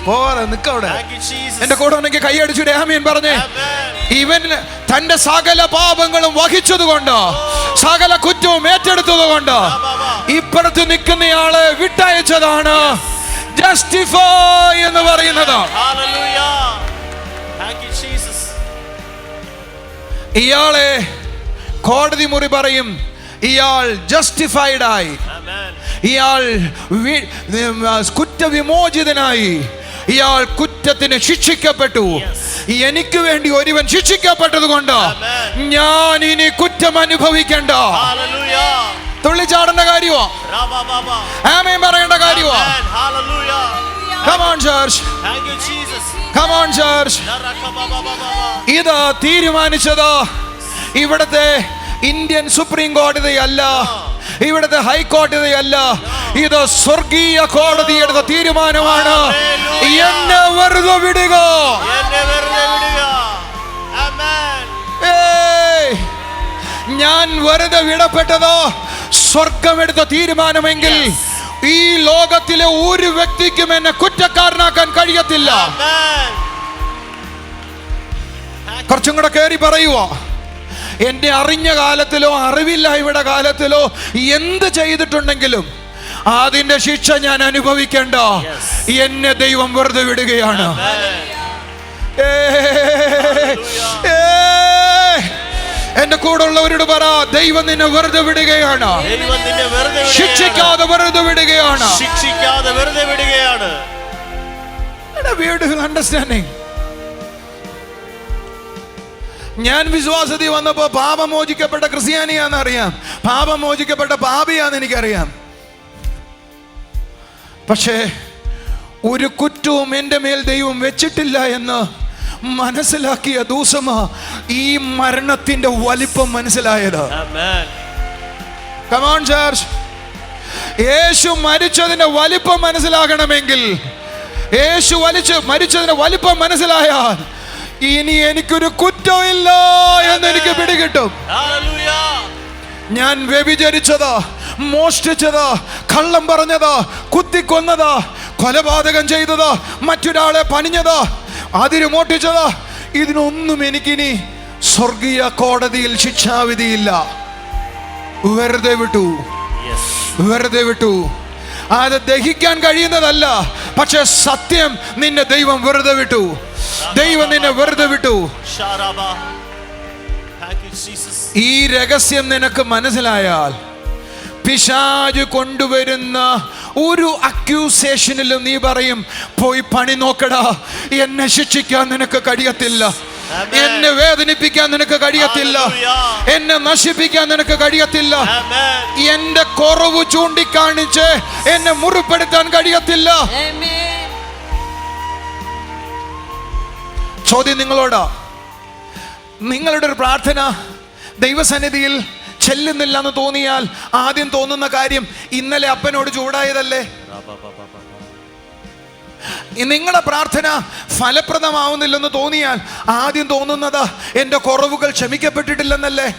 പോരെ നിക്കവിടെ. Thank you, Jesus. എന്റെ കൂടെ ഉണ്ടെങ്കിൽ കൈയടിച്ചു ആമേൻ പറഞ്ഞേ. Amen. ഇവൻ തന്റെ സകല പാപങ്ങളും വഹിച്ചതുകൊണ്ട്, സകല കുറ്റവും ഏറ്റെടുത്തതുകൊണ്ട് ഇപ്പുറത്ത് നിൽക്കുന്നയാളെ വിട്ടയച്ചതാണ് ജസ്റ്റിഫൈ എന്ന് പറയുന്നത്. Hallelujah. Thank you, Jesus. ഇയാളെ കോടതി മുറി പറയും, ഇയാൾ ജസ്റ്റിഫൈഡ് ആയി, Amen. ഇയാൾ കുറ്റവിമോചിതനായി, ഇയാൾ കുറ്റത്തിന് ശിക്ഷിക്കപ്പെട്ടു. എനിക്ക് വേണ്ടി ഒരുവൻ ശിക്ഷിക്കപ്പെട്ടത് കൊണ്ട് ഞാൻ ഇനി കുറ്റം അനുഭവിക്കണ്ട. Hallelujah. തുള്ളിച്ചാടേണ്ട കാര്യമോ? Rabba-ba-ba. ആമേൻ പറയേണ്ട കാര്യമോ? Amen. Hallelujah. Come on church. Thank you, Jesus. Come on church. Naraka-ba-ba-ba-ba. ഇത് തീരുമാനിച്ചത് ഇവിടുത്തെ ഇന്ത്യൻ സുപ്രീം കോടതിയല്ല, ഇവിടുത്തെ ഹൈക്കോടതിയല്ല, ഇത് സ്വർഗീയ കോടതി എടുത്ത തീരുമാനമാണ്. എന്നെ വെറുതെ വിടുക. എന്നെ വെറുതെ വിടുക. Amen. ഏയ്, ഞാൻ വെറുതെ വിടപ്പെട്ടതോ സ്വർഗമെടുത്ത തീരുമാനമെങ്കിൽ ഈ ലോകത്തിലെ ഒരു വ്യക്തിക്കും എന്നെ കുറ്റക്കാരനാക്കാൻ കഴിയത്തില്ല. Amen. കുറച്ചും കൂടെ കയറി പറയുവോ? എന്റെ അറിഞ്ഞ കാലത്തിലോ അറിവില്ലായ്മയുടെ കാലത്തിലോ എന്ത് ചെയ്തിട്ടുണ്ടെങ്കിലും അതിന്റെ ശിക്ഷ ഞാൻ അനുഭവിക്കേണ്ട. എന്നെ ദൈവം വെറുതെ വിടുകയാണ്. എന്റെ കൂടെ ഉള്ളവരോട് പറ, ദൈവം നിന്നെ വെറുതെ വിടുകയാണ്. ദൈവം നിന്നെ വെറുതെ വിടുകയാണ്. ശിക്ഷിക്കാതെ വെറുതെ വിടുകയാണ്. ശിക്ഷിക്കാതെ വെറുതെ വിടുകയാണ്. Beautiful understanding. ഞാൻ വിശ്വാസത്തിൽ വന്നപ്പോ പാപമോചിക്കപ്പെട്ട ക്രിസ്ത്യാനിയാന്ന് അറിയാം, പാപമോചിക്കപ്പെട്ട പാപിയാന്ന് എനിക്കറിയാം. പക്ഷേ ഒരു കുറ്റവും എൻ്റെ മേൽ ദൈവം വെച്ചിട്ടില്ല എന്ന് മനസ്സിലാക്കിയ ദിവസമാ ഈ മരണത്തിന്റെ വലിപ്പം മനസ്സിലായത്. Amen. Come on church. യേശു മരിച്ചതിന്റെ വലിപ്പം മനസ്സിലാകണമെങ്കിൽ, യേശു മരിച്ചതിന്റെ വലിപ്പം മനസ്സിലായാൽ ഇനി എനിക്കൊരു കുറ്റമില്ല എന്ന് എനിക്ക് പിടികിട്ടും. Hallelujah. ഞാൻ വ്യഭിചരിച്ചത്, മോഷ്ടിച്ചത്, കള്ളം പറഞ്ഞത്, കുത്തിക്കൊന്നത്, കൊലപാതകം ചെയ്തത്, മറ്റൊരാളെ പണിഞ്ഞത്, അതിരുമോട്ടിച്ചത്, ഇതിനൊന്നും എനിക്കിനി സ്വർഗീയ കോടതിയിൽ ശിക്ഷാവിധിയില്ല. വെറുതെ വിട്ടു, Yes. വെറുതെ വിട്ടു. അത് ദഹിക്കാൻ കഴിയുന്നതല്ല, പക്ഷെ സത്യം നിന്നെ ദൈവം വെറുതെ വിട്ടു. ദൈവം നിന്നെ വെറുതെ വിട്ടു. Sharaba. Thank you, Jesus. ഈ രഹസ്യം നിനക്ക് മനസ്സിലായാൽ പിശാച് കൊണ്ടുവരുന്ന ഒരു അക്യൂസേഷനിലും നീ പറയും, പോയി പണി നോക്കടാ, എന്നെ ശിക്ഷിക്കാൻ നിനക്ക് കഴിയത്തില്ല, എന്നെ വേദനിപ്പിക്കാൻ നിനക്ക് കഴിയത്തില്ല, എന്നെ നശിപ്പിക്കാൻ നിനക്ക് കഴിയത്തില്ല, എന്റെ കുറവ് ചൂണ്ടിക്കാണിച്ച് എന്നെ മുറിപ്പെടുത്താൻ കഴിയത്തില്ല. ചോദ്യം നിങ്ങളോടാ, നിങ്ങളുടെ ഒരു പ്രാർത്ഥന ദൈവസന്നിധിയിൽ ചെല്ലുന്നില്ല എന്ന് തോന്നിയാൽ ആദ്യം തോന്നുന്ന കാര്യം ഇന്നലെ അപ്പനോട് ചൂടായതല്ലേ? നിങ്ങളുടെ പ്രാർത്ഥന ഫലപ്രദമാവുന്നില്ലെന്ന് തോന്നിയാൽ ആദ്യം തോന്നുന്നത് എൻ്റെ കുറവുകൾ ക്ഷമിക്കപ്പെട്ടിട്ടില്ലെന്നല്ലേ?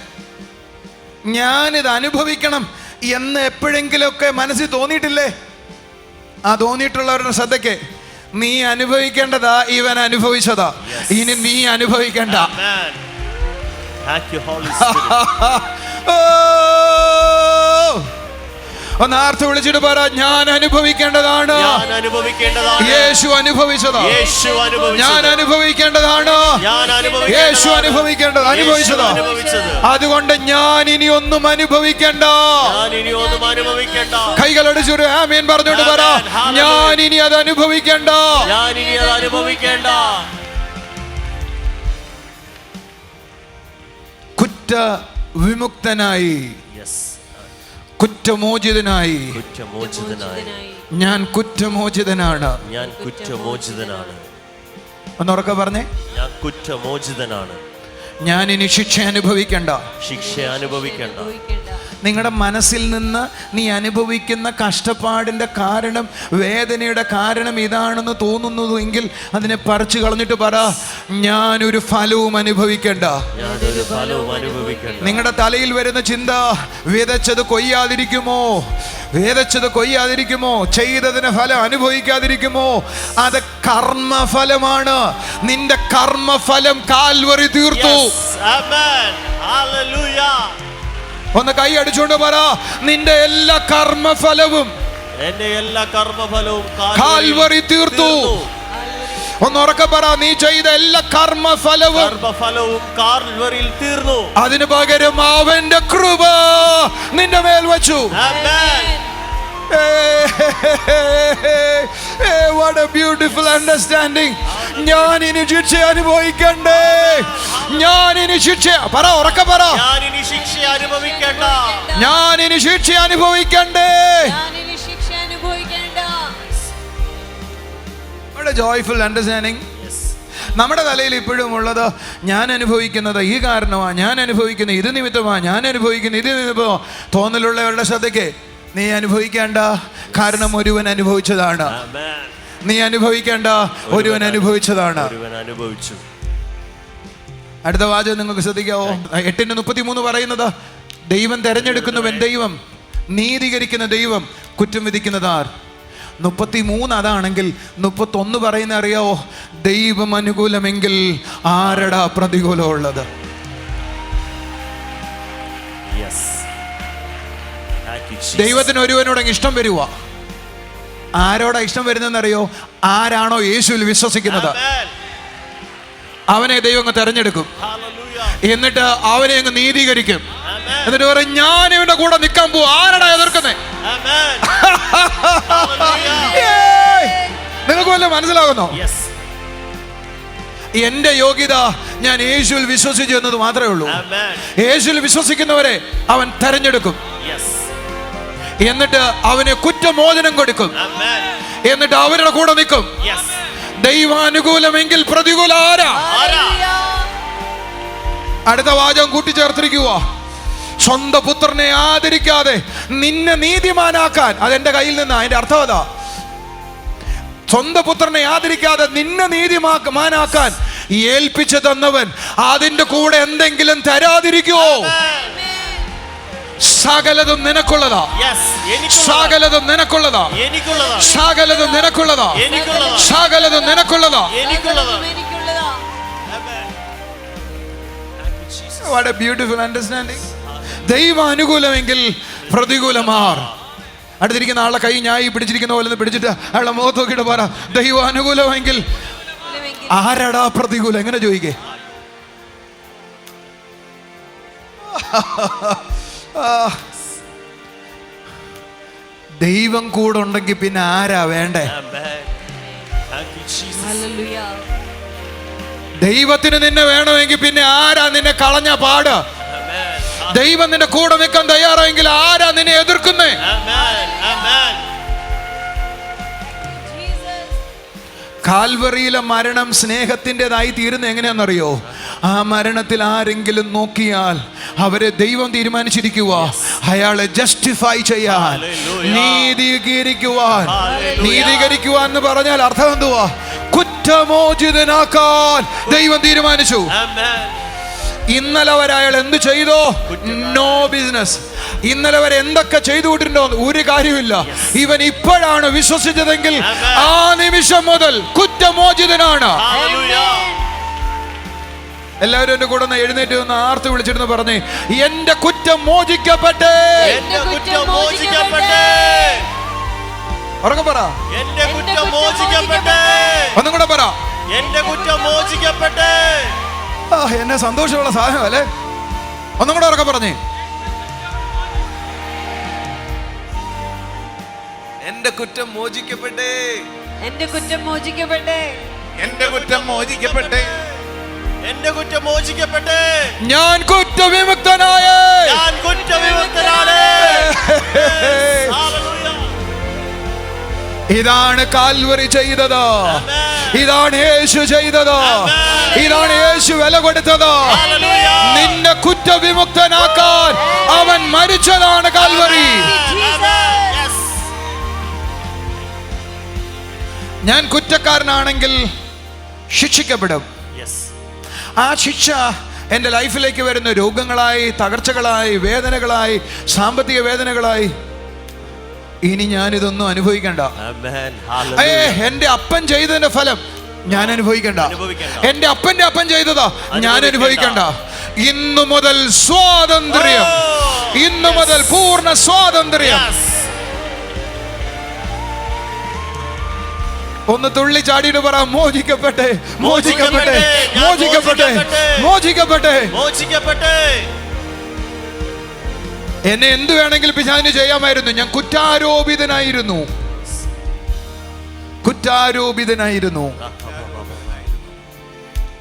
ഞാനിത് അനുഭവിക്കണം എന്ന് എപ്പോഴെങ്കിലുമൊക്കെ മനസ്സിൽ തോന്നിയിട്ടില്ലേ? ആ തോന്നിയിട്ടുള്ളവരുടെ ശ്രദ്ധയ്ക്ക്, നീ അനുഭവിക്കേണ്ടതാ ഇവൻ അനുഭവിച്ചതാ, ഇനി നീ അനുഭവിക്കേണ്ട. Thank you, Holy Spirit. ഒന്ന് ആർത്ത് വിളിച്ചിട്ട് പറ, ഞാൻ അനുഭവിക്കേണ്ടതാണ്. യേശു അനുഭവിച്ചതാ. ഞാൻ അനുഭവിക്കേണ്ടതാണ്. യേശു അനുഭവിച്ചതാ. അതുകൊണ്ട് ഞാൻ ഇനി ഒന്നും അനുഭവിക്കേണ്ട. കൈകളടിച്ചൊരു ആമേൻ പറഞ്ഞോണ്ട് പറ, ഞാൻ ഇനി അത് അനുഭവിക്കേണ്ട. കുറ്റ വിമുക്തനായി, കുറ്റമോചിതനായി. ഞാൻ കുറ്റമോചിതനാണ്. ഞാൻ കുറ്റമോചിതനാണ്. ഒന്നുറക്കെ പറഞ്ഞേ, ഞാൻ കുറ്റമോചിതനാണ്. ഞാൻ ഇനി ശിക്ഷ അനുഭവിക്കണ്ട. ശിക്ഷ അനുഭവിക്കേണ്ട. നിങ്ങളുടെ മനസ്സിൽ നിന്ന് നീ അനുഭവിക്കുന്ന കഷ്ടപ്പാടിൻ്റെ കാരണം, വേദനയുടെ കാരണം ഇതാണെന്ന് തോന്നുന്നതെങ്കിൽ അതിനെ പറിച്ചു കളഞ്ഞിട്ട് പറ, ഞാനൊരു ഫലവും അനുഭവിക്കേണ്ട. നിങ്ങളുടെ തലയിൽ വരുന്ന ചിന്ത, വിതച്ചത് കൊയ്യാതിരിക്കുമോ, വിതച്ചത് കൊയ്യാതിരിക്കുമോ, ചെയ്തതിന് ഫലം അനുഭവിക്കാതിരിക്കുമോ? അത് കർമ്മഫലമാണ്. നിന്റെ കർമ്മഫലം കാൽവറി തീർത്തു. ഒന്ന് കൈ അടിച്ചുകൊണ്ട് പറ, നിന്റെ എല്ലാ കർമ്മഫലവും, എന്റെ എല്ലാ കർമ്മഫലവും കാൽവറി തീർത്തു. ഒന്ന് ഉറക്കെ പറ, നീ ചെയ്ത എല്ലാ കർമ്മഫലവും കാൽവറിയിൽ തീർന്നു. അതിനു പകരം അവന്റെ കൃപ നിന്റെ മേൽ വച്ചു. What a beautiful understanding. ഞാൻ ഇനി ശിക്ഷ അനുഭവിക്കണ്ടേ, ഞാൻ ഇനി ശിക്ഷ, പറ ഉറക്കെ പറ, ഞാൻ ഇനി ശിക്ഷ അനുഭവിക്കണ്ട, ഞാൻ ഇനി ശിക്ഷ അനുഭവിക്കണ്ടേ. What a joyful understanding. നമ്മുടെ തലയിൽ ഇപ്പോഴും ഉള്ളത്, ഞാൻ അനുഭവിക്കുന്നത് ഈ കാരണമാണ്, ഞാൻ അനുഭവിക്കുന്ന ഇത് നിമിത്തമാണ്, ഞാൻ അനുഭവിക്കുന്ന ഇത് നിമിത്തമോ. തോന്നലുള്ളവരുടെ ശ്രദ്ധയ്ക്ക്, നീ അനുഭവിക്കേണ്ട, കാരണം ഒരുവൻ അനുഭവിച്ചതാണ്. നീ അനുഭവിക്കേണ്ട, ഒരുവൻ അനുഭവിച്ചതാണ്. അടുത്ത വാചകം നിങ്ങൾക്ക് ശ്രദ്ധിക്കാവോ? 8:33 പറയുന്നത്, ദൈവം തെരഞ്ഞെടുക്കുന്നവൻ ദൈവം, നീതീകരിക്കുന്ന ദൈവം, കുറ്റം വിധിക്കുന്നതാർ. 33 അതാണെങ്കിൽ 31 പറയുന്ന അറിയാവോ? ദൈവം അനുകൂലമെങ്കിൽ ആരടാ പ്രതികൂലമുള്ളത്? ദൈവത്തിന് ഒരുവനോട് ഇഷ്ടം വരുക. ആരോടാ ഇഷ്ടം വരുന്നതെന്നറിയോ? ആരാണോ യേശുവിൽ വിശ്വസിക്കുന്നത് അവനെ ദൈവം അങ്ങ് തെരഞ്ഞെടുക്കും. എന്നിട്ട് അവനെ അങ്ങ് നീതീകരിക്കും. എന്നിട്ട് പറയും, ഞാൻ ഇവന്റെ കൂടെ നിൽക്കാൻ പോവാ. ആരാടാ എതിർക്കുന്നേ? നിങ്ങൾക്ക് വല്ല മനസ്സിലാകുന്നോ? എന്റെ യോഗ്യത ഞാൻ യേശുവിൽ വിശ്വസിച്ചു എന്നത് മാത്രമേ ഉള്ളൂ. യേശുവിൽ വിശ്വസിക്കുന്നവരെ അവൻ തെരഞ്ഞെടുക്കും. എന്നിട്ട് അവന് കുറ്റമോചനം കൊടുക്കും. എന്നിട്ട് അവരുടെ കൂടെ നിൽക്കും. ദൈവാനുകൂലമെങ്കിൽ പ്രതികൂല ആരാ? അടുത്ത വാചകം കൂട്ടിച്ചേർത്തിരിക്കുക, സ്വന്തം പുത്രനെ ആദരിക്കാതെ നിന്നെ നീതിമാനാക്കാൻ. അതെന്റെ കയ്യിൽ നിന്ന് അതിന്റെ അർത്ഥം അതാ. സ്വന്തം പുത്രനെ ആദരിക്കാതെ നിന്നെ നീതിമാനാക്കാൻ ഏൽപ്പിച്ചു തന്നവൻ അതിന്റെ കൂടെ എന്തെങ്കിലും തരാതിരിക്കുവോ? സകലതും നിനക്കുള്ളതാ, സകലതും നിനക്കുള്ളതാ, സകലതും നിനക്കുള്ളതാ, സകലതും നിനക്കുള്ളതാ. What a beautiful understanding. ദൈവ അനുകൂലമെങ്കിൽ പ്രതികൂലമാർ. അടുത്തിരിക്കുന്ന ആളെ കൈ ഞായി പിടിച്ചിരിക്കുന്ന പോലെ പിടിച്ചിട്ട് അയാളെ മുഖത്ത് നോക്കിയിട്ട് പറ, ദൈവ അനുകൂലമെങ്കിൽ ആരടാ പ്രതികൂലം? എങ്ങനെ ചോദിക്കേ? ദൈവം കൂടെ ഉണ്ടെങ്കിൽ പിന്നെ ആരാ വേണ്ടേ? ദൈവത്തിന് നിന്നെ വേണമെങ്കിൽ പിന്നെ ആരാ നിന്നെ കളഞ്ഞ പാട്? ദൈവം നിന്റെ കൂടെ നിൽക്കാൻ തയ്യാറായെങ്കിൽ ആരാ നിന്നെ എതിർക്കുന്നേ? കാൽവറിയിലെ മരണം സ്നേഹത്തിൻ്റെതായി തീരുന്ന എങ്ങനെയാണെന്നറിയോ? ആ മരണത്തിൽ ആരെങ്കിലും നോക്കിയാൽ അവരെ ദൈവം തീരുമാനിച്ചിരിക്കുവാൻ, അയാളെ ജസ്റ്റിഫൈ ചെയ്യാൻ, നീതീകരിക്കുവാൻ. നീതീകരിക്കുവാൻ എന്ന് പറഞ്ഞാൽ അർത്ഥം എന്തുവാ? കുറ്റമോചിതനാക്കാൻ ദൈവം തീരുമാനിച്ചു. ഇന്നലെ വരെ അയാൾ എന്ത് ചെയ്തോ? No business. ഇന്നലെ വരെ എന്തൊക്കെ ചെയ്തു വിട്ടിട്ടുണ്ടോ? ഒരു കാര്യമില്ല. ഇവൻ ഇപ്പോഴാണ് വിശ്വസിച്ചതെങ്കിൽ ആ നിമിഷം മുതൽ കുറ്റമോചിതനാണ്. എല്ലാവരും എന്റെ കൂടെ ഒന്ന് എഴുന്നേറ്റ് ഒന്ന് ആർത്ത് വിളിച്ചിരുന്നു പറഞ്ഞേ, എന്റെ കുറ്റം മോചിക്കപ്പെട്ടേ. ഉറക്കെ പറ, ഒന്നും കൂടെ പറ, എന്റെ കുറ്റം മോചിക്കപ്പെട്ടേ. എന്നെ സന്തോഷമുള്ള സാധനം അല്ലേ? ഒന്നും കൂടെ ഉറക്കെ പറഞ്ഞേ, എന്റെ കുറ്റം മോചിക്കപ്പെട്ടേ, എന്റെ കുറ്റം മോചിക്കപ്പെട്ടേ, എന്റെ കുറ്റം മോചിക്കപ്പെട്ടേ, എന്റെ കുറ്റം മോചിക്കപ്പെട്ടേ. ഞാൻ കുറ്റവിമുക്തനായേ, ഞാൻ കുറ്റവിമുക്തനാണ്. ഇതാണ് കാൽവറി ചെയ്തത്. ഇതാണ് യേശു ചെയ്തത്. ഇതാണ് യേശു വില കൊടുത്തത്. നിന്നെ കുറ്റവിമുക്തനാക്കാൻ അവൻ മരിച്ചതാണ് കാൽവറി. ഞാൻ കുറ്റക്കാരനാണെങ്കിൽ ശിക്ഷിക്കപ്പെടും. ആ ശിക്ഷ എൻ്റെ ലൈഫിലേക്ക് വരുന്ന രോഗങ്ങളായി, തകർച്ചകളായി, വേദനകളായി, സാമ്പത്തിക വേദനകളായി. ഇനി ഞാനിതൊന്നും അനുഭവിക്കണ്ട. എൻ്റെ അപ്പൻ ചെയ്തതിന്റെ ഫലം ഞാൻ അനുഭവിക്കണ്ട. എൻ്റെ അപ്പന്റെ അപ്പൻ ചെയ്തതാ ഞാൻ അനുഭവിക്കണ്ട. ഇന്നു മുതൽ സ്വാതന്ത്ര്യം, ഇന്നു മുതൽ പൂർണ്ണ സ്വാതന്ത്ര്യം. ഒന്ന് തുള്ളി ചാടിയിട്ട് പറ, മോചിക്കപ്പെട്ടെ, മോചിക്കപ്പെട്ടെ, മോചിക്കപ്പെട്ടെ, മോചിക്കപ്പെട്ടെ, മോചിക്കപ്പെട്ടെ. എന്നെ എന്ത് വേണമെങ്കിലും പിശാചിന് ചെയ്യാമായിരുന്നു. ഞാൻ കുറ്റാരോപിതനായിരുന്നു, കുറ്റാരോപിതനായിരുന്നു.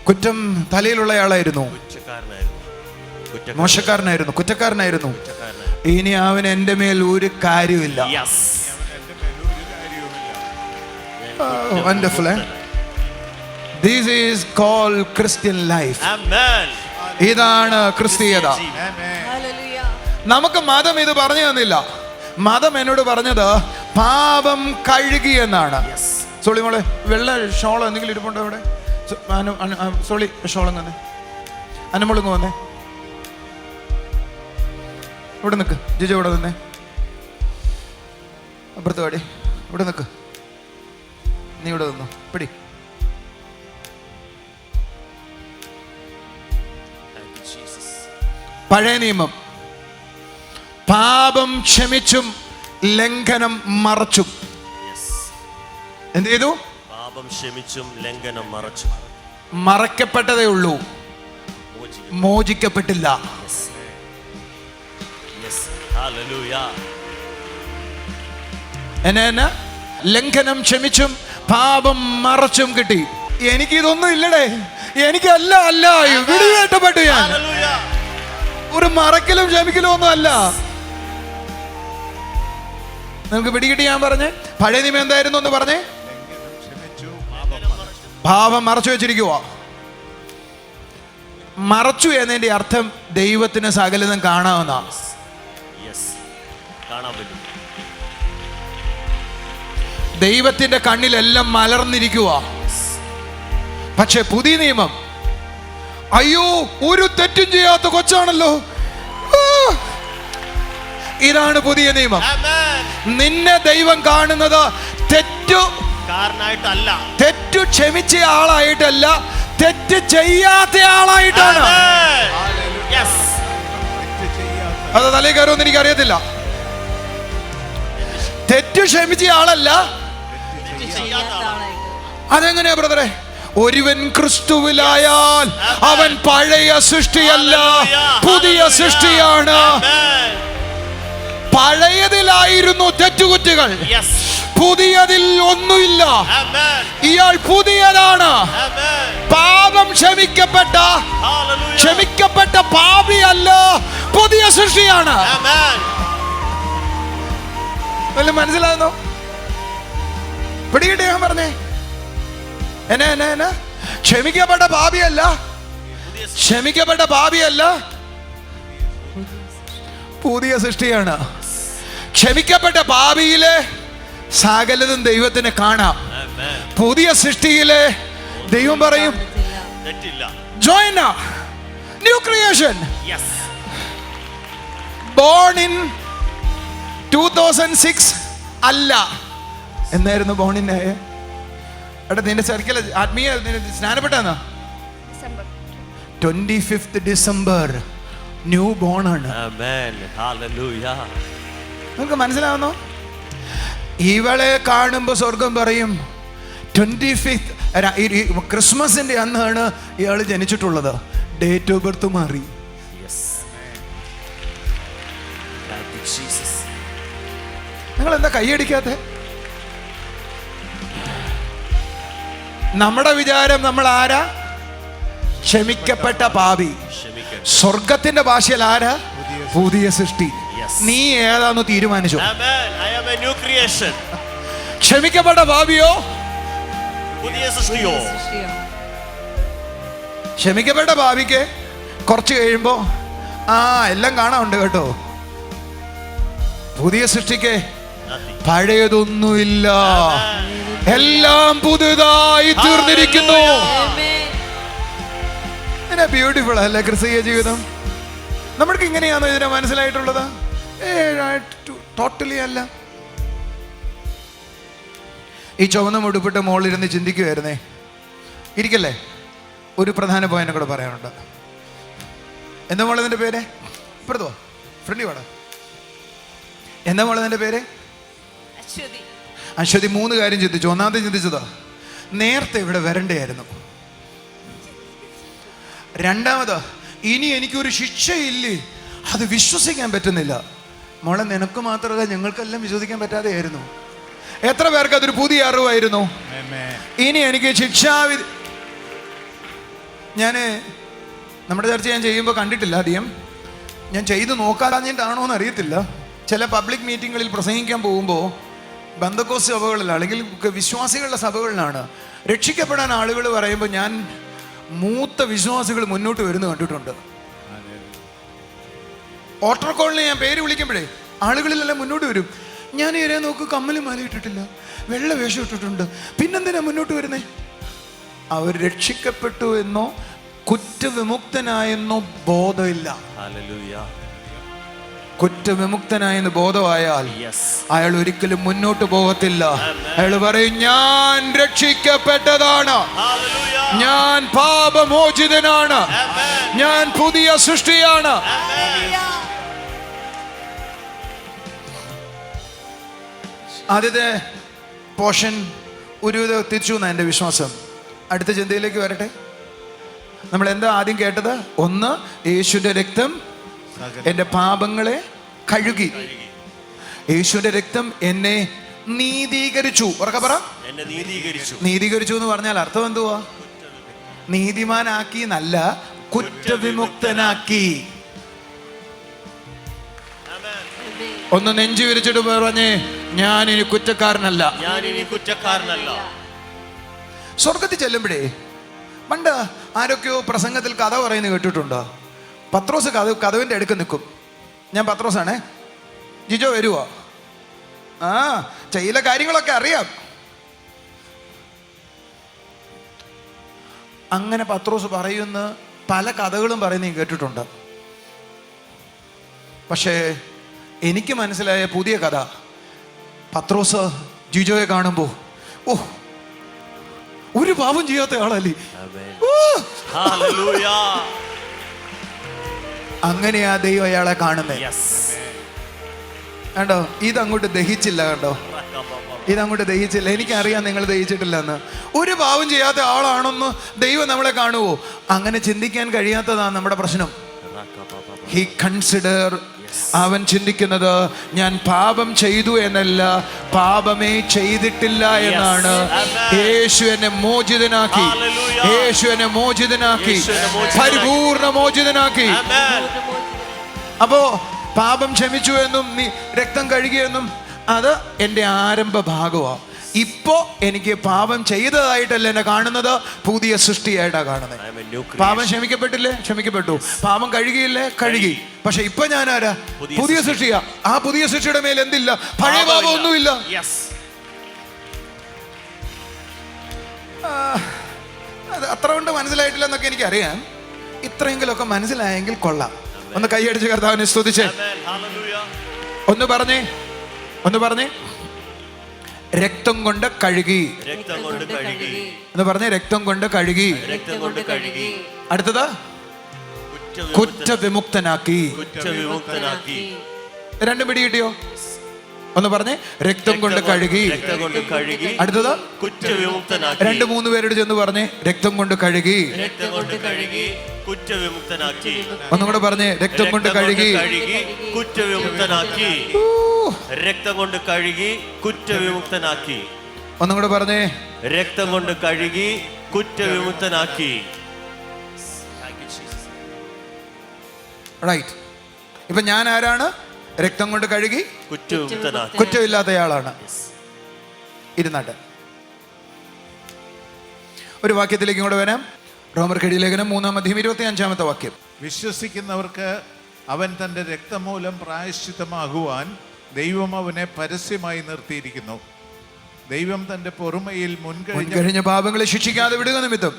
കുറ്റം തലയിലുള്ളയാളായിരുന്നു, മോശക്കാരനായിരുന്നു, കുറ്റക്കാരനായിരുന്നു. ഇനി അവൻ എൻ്റെ മേൽ ഒരു കാര്യമില്ല. Wonderful, eh? This is called Christian life. ഇതാണ് ക്രിസ്തീയത. നമുക്ക് മതം ഇത് പറഞ്ഞു തന്നില്ല. മതം എന്നോട് പറഞ്ഞത് പാപം കഴുകി എന്നാണ്. സോളി മോളെ, വെള്ള ഷോളോ എന്തെങ്കിലും ഇരിപ്പുണ്ടോ അവിടെ? സോളി ഷോളം തന്നെ, അനുമോളിങ് വന്നേ, ഇവിടെ നിൽക്ക്. ജിജോ ഇവിടെ നിന്നേ, അപ്പുറത്ത് പാടി, ഇവിടെ നിൽക്ക്. നീ ഇവിടെ നിന്നു, പിടി. പഴയ നിയമം പാപം ക്ഷമിച്ചും ലംഘനം മറച്ചും എന്ത് ചെയ്തു? പാപം ക്ഷമിച്ചും ലംഘനം മറച്ചും. മറക്കപ്പെട്ടതേ ഉള്ളൂ, മോചിക്കപ്പെട്ടില്ല. എന്നാ ലംഘനം ക്ഷമിച്ചും പാപം മറച്ചും കിട്ടി. എനിക്കിതൊന്നും ഇല്ലടേ, എനിക്കല്ല, അല്ല, വിടുകേട്ടപ്പെട്ടു. ഞാൻ ഒരു മറക്കലും ക്ഷമിക്കലും ഒന്നും അല്ല. നിങ്ങൾക്ക് പിടികിട്ടി? ഞാൻ പറഞ്ഞേ, പഴയ നിയമം എന്തായിരുന്നു എന്ന് പറഞ്ഞേ? പാപം മറച്ചു വെച്ചിരിക്കുക. മറച്ചു എന്നതിന്റെ അർത്ഥം ദൈവത്തിന് സകലതും കാണാവുന്ന. ദൈവത്തിന്റെ കണ്ണിലെല്ലാം മലർന്നിരിക്കുക. പക്ഷെ പുതിയ നിയമം, അയ്യോ ഒരു തെറ്റും ചെയ്യാത്ത കൊച്ചാണല്ലോ. ഇതാണ് പുതിയ നിയമം. നിന്നെ ദൈവം കാണുന്നത് തെറ്റുകാരനായിട്ടല്ല, തെറ്റു ക്ഷമിച്ച ആളായിട്ടല്ല, തെറ്റ് ചെയ്യാത്ത ആളായിട്ടാണ്. അത് തലേ കയറുമെന്ന് എനിക്കറിയത്തില്ല. തെറ്റു ക്ഷമിച്ച ആളല്ല. അതെങ്ങനെയാ ബ്രദറെ? ഒരുവൻ ക്രിസ്തുവിലായാൽ അവൻ പഴയ സൃഷ്ടിയല്ല, പുതിയ സൃഷ്ടിയാണ്. പഴയതിലായിരുന്നു തെറ്റുകുറ്റുകൾ, പുതിയതിൽ ഒന്നുമില്ല. ഇയാൾ പുതിയതാണ്. പാപം ക്ഷമിക്കപ്പെട്ട പാപിയല്ല, പുതിയ സൃഷ്ടിയാണ്. മനസ്സിലാകുന്നോ? പിടികിട്ടി? ഞാൻ പറഞ്ഞേ, എന്നാ ക്ഷമിക്കപ്പെട്ട പാപിയല്ല, ക്ഷമിക്കപ്പെട്ട പാപിയല്ല, പുതിയ സൃഷ്ടിയാണ്. ക്ഷമിക്കപ്പെട്ട പാപിയിലെ സകലതും ദൈവത്തിന് കാണാം. പുതിയ സൃഷ്ടിയിലെ ദൈവം പറയും join new creation. Born in 2006 അല്ല, എന്നായിരുന്നു ബോണിന്റെ? എടാ നിന്റെ സർക്കിൾ ആത്മീയ സ്നാനപ്പെട്ടാ 25th December ന്യൂ ബോൺ ആണ്. നിങ്ങൾക്ക് മനസ്സിലാവുന്നോ? ഇവളെ കാണുമ്പോ സ്വർഗം പറയും 25th ക്രിസ്മസിന്റെ അന്നാണ് ഇയാൾ ജനിച്ചിട്ടുള്ളത്. ഡേറ്റ് ഓഫ് ബർത്ത് മാറി. നിങ്ങൾ എന്താ കൈയടിക്കാത്ത? നമ്മുടെ വിചാരം നമ്മൾ ആരാ? ക്ഷമിക്കപ്പെട്ട പാപി. സ്വർഗത്തിന്റെ ഭാഷയിൽ ആരാ? പുതിയ സൃഷ്ടി. നീ ഏതാന്ന് തീരുമാനിച്ചു. ക്ഷമിക്കപ്പെട്ട പാപിയോ പുതിയ സൃഷ്ടിയോ? ക്ഷമിക്കപ്പെട്ട പാപിക്ക് കുറച്ച് കഴിയുമ്പോ എല്ലാം കാണാനുണ്ട് കേട്ടോ. പുതിയ സൃഷ്ടിക്ക് പഴയതൊന്നുമില്ല, എല്ലാം പുതുതായി തീർന്നിരിക്കുന്നു. ബ്യൂട്ടിഫുൾ അല്ലേ ക്രിസ്തീയ ജീവിതം? നമ്മൾക്ക് ഇങ്ങനെയാണോ ഇതിനെ മനസ്സിലായിട്ടുള്ളത്? ടോട്ടലി അല്ല. ഈ ചുവന്ന മുടുപ്പിട്ട് മോളിരുന്ന് ചിന്തിക്കുമായിരുന്നേ. ഇരിക്കല്ലേ, ഒരു പ്രധാന പോയിന്റ് കൂടെ പറയാനുണ്ട്. എന്താ മോളെ നിന്റെ പേര്? ഇപ്പുറത്തോ, ഫ്രണ്ടി വാടാ. എന്താ മോളെ നിന്റെ പേര്? അശ്വതി. 3 കാര്യം ചിന്തിച്ചു. ഒന്നാമത്തെ ചിന്തിച്ചതാ, നേരത്തെ ഇവിടെ വരണ്ടായിരുന്നു. രണ്ടാമത്, ഇനി എനിക്കൊരു ശിക്ഷയില്ലേ, അത് വിശ്വസിക്കാൻ പറ്റുന്നില്ല. മോളെ, നിനക്ക് മാത്രമല്ല ഞങ്ങൾക്കെല്ലാം വിശ്വസിക്കാൻ പറ്റാതെയായിരുന്നു. എത്ര പേർക്ക് അതൊരു പുതിയ അറിവായിരുന്നു? ഇനി എനിക്ക് ശിക്ഷാവിധി. ഞാൻ നമ്മുടെ ചർച്ച ഞാൻ ചെയ്യുമ്പോൾ കണ്ടിട്ടില്ല അധികം. ഞാൻ ചെയ്ത് നോക്കാഞ്ഞിട്ടാണോ എന്ന് അറിയത്തില്ല. ചില പബ്ലിക് മീറ്റിങ്ങുകളിൽ പ്രസംഗിക്കാൻ പോകുമ്പോൾ ബന്ധക്കോസ് സഭകളിലാണ് അല്ലെങ്കിൽ വിശ്വാസികളുടെ സഭകളിലാണ് രക്ഷിക്കപ്പെടാൻ ആളുകൾ പറയുമ്പോൾ ഞാൻ മൂത്ത വിശ്വാസികൾ മുന്നോട്ട് വരുന്നത് കണ്ടിട്ടുണ്ട്. ഓട്ടർ കോളിനെ ഞാൻ പേര് വിളിക്കുമ്പോഴേ ആളുകളിലെല്ലാം മുന്നോട്ട് വരും. ഞാൻ ഇവരെ നോക്ക്, കമ്മലും മാല ഇട്ടിട്ടില്ല, വെള്ള വേഷം ഇട്ടിട്ടുണ്ട്, പിന്നെന്തിനാ മുന്നോട്ട് വരുന്നേ? അവർ രക്ഷിക്കപ്പെട്ടു എന്നോ കുറ്റവിമുക്തനായെന്നോ ബോധമില്ല. കുറ്റവിമുക്തനായെന്ന് ബോധമായാൽ അയാൾ ഒരിക്കലും മുന്നോട്ട് പോകത്തില്ല. അയാൾ പറയും, ഞാൻ രക്ഷിക്കപ്പെട്ടതാണ്, ഞാൻ പാപമോചിതനാണ്, ഞാൻ പുതിയ സൃഷ്ടിയാണ്. ആദ്യത്തെ പോർഷൻ ഒരു തിരിച്ചു എന്നാണ് എൻ്റെ വിശ്വാസം. അടുത്ത ചിന്തയിലേക്ക് വരട്ടെ. നമ്മൾ എന്താ ആദ്യം കേട്ടത്? ഒന്ന്, യേശുവിൻ്റെ രക്തം എൻ്റെ പാപങ്ങളെ കഴുകി. യേശുവിൻ്റെ രക്തം എന്നെ നീതീകരിച്ചു. ഉറക്കെ പറ, എന്നെ നീതീകരിച്ചു. നീതീകരിച്ചു എന്ന് പറഞ്ഞാൽ അർത്ഥം എന്തുവാ? നീതിമാനാക്കി എന്നല്ല, കുറ്റവിമുക്തനാക്കി. ഒന്ന് നെഞ്ചു വിരിച്ചിട്ട് പറഞ്ഞേ, ഞാൻ ഇനി കുറ്റക്കാരനല്ല. സ്വർഗത്തിൽ ചെല്ലുമ്പോഴേ പണ്ട് ആരൊക്കെയോ പ്രസംഗത്തിൽ കഥ പറയുന്നത് കേട്ടിട്ടുണ്ടോ? പത്രോസ് കഥവിൻ്റെ അടുക്ക് നിൽക്കും. ഞാൻ പത്രോസാണേ, ജിജോ വരുവോ? ചില കാര്യങ്ങളൊക്കെ അറിയാം. അങ്ങനെ പത്രോസ് പറയുന്ന പല കഥകളും പറയുന്നത് കേട്ടിട്ടുണ്ട്. പക്ഷേ എനിക്ക് മനസ്സിലായ പുതിയ കഥ, പത്രോസ് ജിജോയെ കാണുമ്പോ ഒരു പാപം ചെയ്യാത്ത ആളല്ലേ. അങ്ങനെയാ ദൈവം അയാളെ കാണുന്നേ. കണ്ടോ, ഇതങ്ങോട്ട് ദഹിച്ചില്ല. കണ്ടോ, ഇതങ്ങോട്ട് ദഹിച്ചില്ല. എനിക്കറിയാം നിങ്ങൾ ദഹിച്ചിട്ടില്ല എന്ന്. ഒരു പാവം ചെയ്യാത്ത ആളാണെന്ന് ദൈവം നമ്മളെ കാണുവോ? അങ്ങനെ ചിന്തിക്കാൻ കഴിയാത്തതാണ് നമ്മുടെ പ്രശ്നം. ഹി കൺസിഡർ, അവൻ ചിന്തിക്കുന്നത് ഞാൻ പാപം ചെയ്തു എന്നല്ല, പാപമേ ചെയ്തിട്ടില്ല എന്നാണ്. യേശു എന്നെ മോചിതനാക്കി, യേശു എന്നെ മോചിതനാക്കി, പരിപൂർണ മോചിതനാക്കി. അപ്പോ പാപം ക്ഷമിച്ചു എന്നും രക്തം കഴുകിയെന്നും അത് എൻ്റെ ആരംഭ ഭാഗമാണ്. ഇപ്പോ എനിക്ക് പാപം ചെയ്തതായിട്ടല്ല എന്നെ കാണുന്നത്, പുതിയ സൃഷ്ടിയായിട്ടാണ് കാണുന്നത്. പാപം ക്ഷമിക്കപ്പെട്ടില്ലേ? ക്ഷമിക്കപ്പെട്ടു. പാപം കഴുകിയില്ലേ? കഴുകി. പക്ഷെ ഇപ്പൊ ഞാൻ ആരാ? പുതിയ സൃഷ്ടിയാ. ആ പുതിയ സൃഷ്ടിയുടെ മേൽ എന്തില്ല? പഴയ പാപം ഒന്നുമില്ല. അത് അത്ര കൊണ്ട് മനസ്സിലായിട്ടില്ല എന്നൊക്കെ എനിക്കറിയാം. ഇത്രയെങ്കിലുമൊക്കെ മനസ്സിലായെങ്കിൽ കൊള്ളാം. ഒന്ന് കൈയടിച്ച് കർത്താവിനെ സ്തുതിച്ചേ. ഒന്ന് പറഞ്ഞേ, ഒന്ന് പറഞ്ഞേ, രക്തം കൊണ്ട് കഴുകി എന്ന് പറഞ്ഞേ. രക്തം കൊണ്ട് കഴുകി. അടുത്തത് കുറ്റവിമുക്തനാക്കി. രണ്ടും പിടി കിട്ടിയോ? ഒന്ന് പറഞ്ഞേ, രക്തം കൊണ്ട് കഴുകി. അടുത്തത് 2-3 പേരോട് ചെന്ന് പറഞ്ഞേ, രക്തം കൊണ്ട് കഴുകി. ഒന്നും കൂടെ പറഞ്ഞേ, രക്തം കൊണ്ട് കഴുകി, കുറ്റവിമുക്തനാക്കി. രക്തം കൊണ്ട് കഴുകി കുറ്റവിമുക്തനാക്കി. ഒന്നും കൂടെ പറഞ്ഞേ, രക്തം കൊണ്ട് കഴുകി കുറ്റവിമുക്തനാക്കി. റൈറ്റ്. ഇപ്പൊ ഞാൻ ആരാണ്? രക്തം കൊണ്ട് കഴുകി കുറ്റമില്ലാത്തയാളാണ്. ഇരുന്നാട്ടെ. ഒരു വാക്യത്തിലേക്ക് ഇങ്ങോട്ട് വരാം. റോമർക്കെഴുതിയ ലേഖനം 3:25 വാക്യം. വിശ്വസിക്കുന്നവർക്ക് അവൻ തൻ്റെ രക്തമൂലം പ്രായശ്ചിത്തമാകുവാൻ ദൈവം അവനെ പരസ്യമായി നിർത്തിയിരിക്കുന്നു. ദൈവം തൻ്റെ പൊറുമയിൽ മുൻകഴിഞ്ഞ പാപങ്ങളെ ശിക്ഷിക്കാതെ വിടുക നിമിത്തം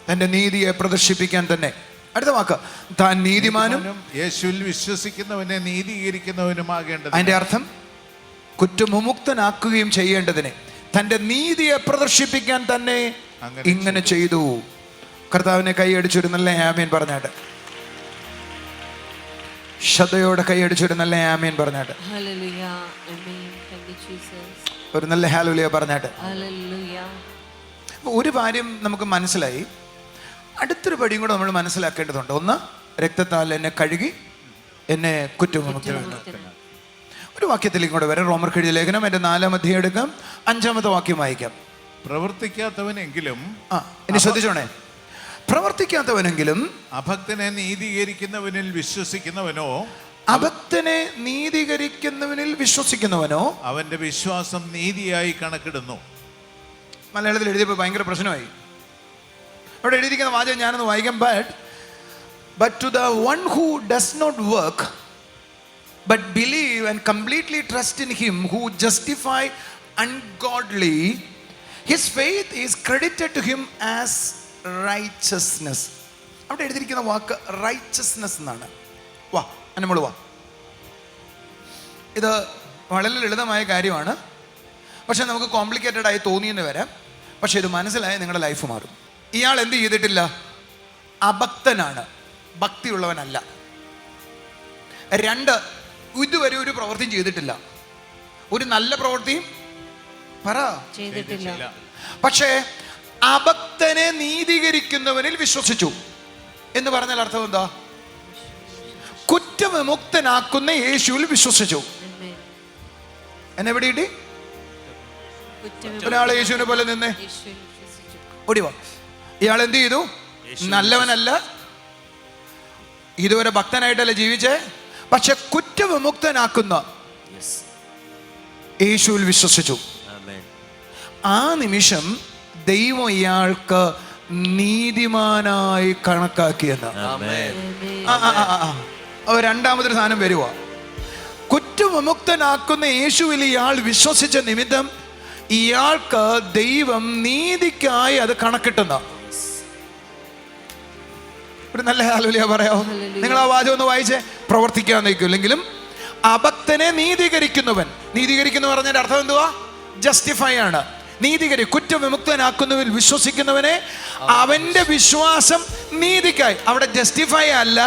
തന്റെ നീതിയെ പ്രദർശിപ്പിക്കാൻ തന്നെ. അടുത്ത വാക്ക്, താൻ നീതിമാനും യേശുവിൽ വിശ്വസിക്കുന്നവനെ നീതീകരിക്കുന്നവനുമാകേണ്ടത്. അതിന്റെ അർത്ഥം കുറ്റവിമുക്തനാക്കുകയും ചെയ്യേണ്ടതിനെ തന്റെ നീതിയെ പ്രദർശിപ്പിക്കാൻ തന്നെ ഇങ്ങനെ ചെയ്തു. കർത്താവിനെ കൈയടിച്ചൊരു നല്ല ആമേൻ പറഞ്ഞാട്ട്, ശ്രദ്ധയോടെ കൈയടിച്ചൊരു നല്ല ആമേൻ പറഞ്ഞാട്ട്, ഒരു നല്ല ഹല്ലേലൂയ പറഞ്ഞാട്ട്. ഒരു കാര്യം നമുക്ക് മനസ്സിലായി. അടുത്തൊരു പടിയും കൂടെ നമ്മൾ മനസ്സിലാക്കേണ്ടതുണ്ട്. ഒന്ന്, രക്തത്താൽ എന്നെ കഴുകി എന്നെ കുറ്റവിമുക്തനാക്കി. ഒരു വാക്യത്തിലേക്ക് കൂടെ വരാം. റോമർക്കെഴുതിയ ലേഖനം 4-ാം അധ്യായം എടുക്കാം, 5-ാമത്തെ വാക്യം വായിക്കാം. പ്രവർത്തിക്കാത്തവനെങ്കിലും, ഇനി ശ്രദ്ധിച്ചോണേ, പ്രവർത്തിക്കാത്തവനെങ്കിലും അഭക്തനെ നീതീകരിക്കുന്നവനിൽ വിശ്വസിക്കുന്നവനോ, അഭക്തനെ നീതീകരിക്കുന്നവനിൽ വിശ്വസിക്കുന്നവനോ അവന്റെ വിശ്വാസം നീതിയായി കണക്കിടുന്നു. മലയാളത്തിൽ എഴുതിയപ്പോൾ ഭയങ്കര പ്രശ്നമായി. അവിടെ എഴുതിയിരിക്കുന്ന വാചകം ഞാനൊന്ന് വായിക്കാം. But to the one who does not work but believe and completely trust in him who justify ungodly, his faith is credited to him as righteousness. അവിടെ എഴുതിയിരിക്കുന്ന വാക്ക് righteousness എന്നാണ്. വാ നമ്മൾ വാ. ഇത് വളരെ ലളിതമായ കാര്യമാണ്, പക്ഷെ നമുക്ക് കോംപ്ലിക്കേറ്റഡ് ആയി തോന്നിയെന്ന് വരാം. പക്ഷെ ഇത് മനസ്സിലായ നിങ്ങളുടെ ലൈഫ് മാറും. ഇയാൾ എന്ത് ചെയ്തിട്ടില്ല? അഭക്തനാണ്, ഭക്തിയുള്ളവനല്ല. 2, ഇതുവരെ ഒരു പ്രവൃത്തിയും ചെയ്തിട്ടില്ല, ഒരു നല്ല പ്രവൃത്തിയും ചെയ്തിട്ടില്ല. പക്ഷേ അഭക്തനെ നീതീകരിക്കുന്നവനിൽ വിശ്വസിച്ചു എന്ന് പറഞ്ഞാൽ അർത്ഥം എന്താ? കുറ്റവിമുക്തനാക്കുന്ന യേശുവിൽ വിശ്വസിച്ചു. എന്നെ എവിടെ ഇടി? ഒരാളെ യേശുവിനെ പോലെ നിന്നേ, ഓടിവാ. ഇയാൾ എന്ത് ചെയ്തു? നല്ലവനല്ല, ഇതുവരെ ഭക്തനായിട്ടല്ല ജീവിച്ചേ, പക്ഷെ കുറ്റവിമുക്തനാക്കുന്ന യേശുവിൽ വിശ്വസിച്ചു. ആ നിമിഷം ദൈവം ഇയാൾക്ക് നീതിമാനായി കണക്കാക്കിയെന്ന്. 2ാമതൊരു സാധനം വരുക. കുറ്റവിമുക്തനാക്കുന്ന യേശുവിൽ ഇയാൾ വിശ്വസിച്ച നിമിത്തം ഇയാൾക്ക് ദൈവം നീതിക്കായി അത് കണക്കിട്ടുന്ന. ഒരു നല്ല ഹല്ലേലൂയ പറയാമോ? നിങ്ങൾ ആ വാചകം ഒന്ന് വായിച്ചേ. പ്രവർത്തിക്കാൻ നയിക്കില്ലെങ്കിലും അഭക്തനെ നീതീകരിക്കുന്നവൻ. നീതീകരിക്കുന്ന പറഞ്ഞതിന്റെ അർത്ഥം എന്തുവാ? ജസ്റ്റിഫൈ ആണ്. കുറ്റവിമുക്തനാക്കുന്നവരിൽ വിശ്വസിക്കുന്നവനെ അവന്റെ വിശ്വാസം നീതിക്കായി. അവിടെ ജസ്റ്റിഫൈ അല്ല,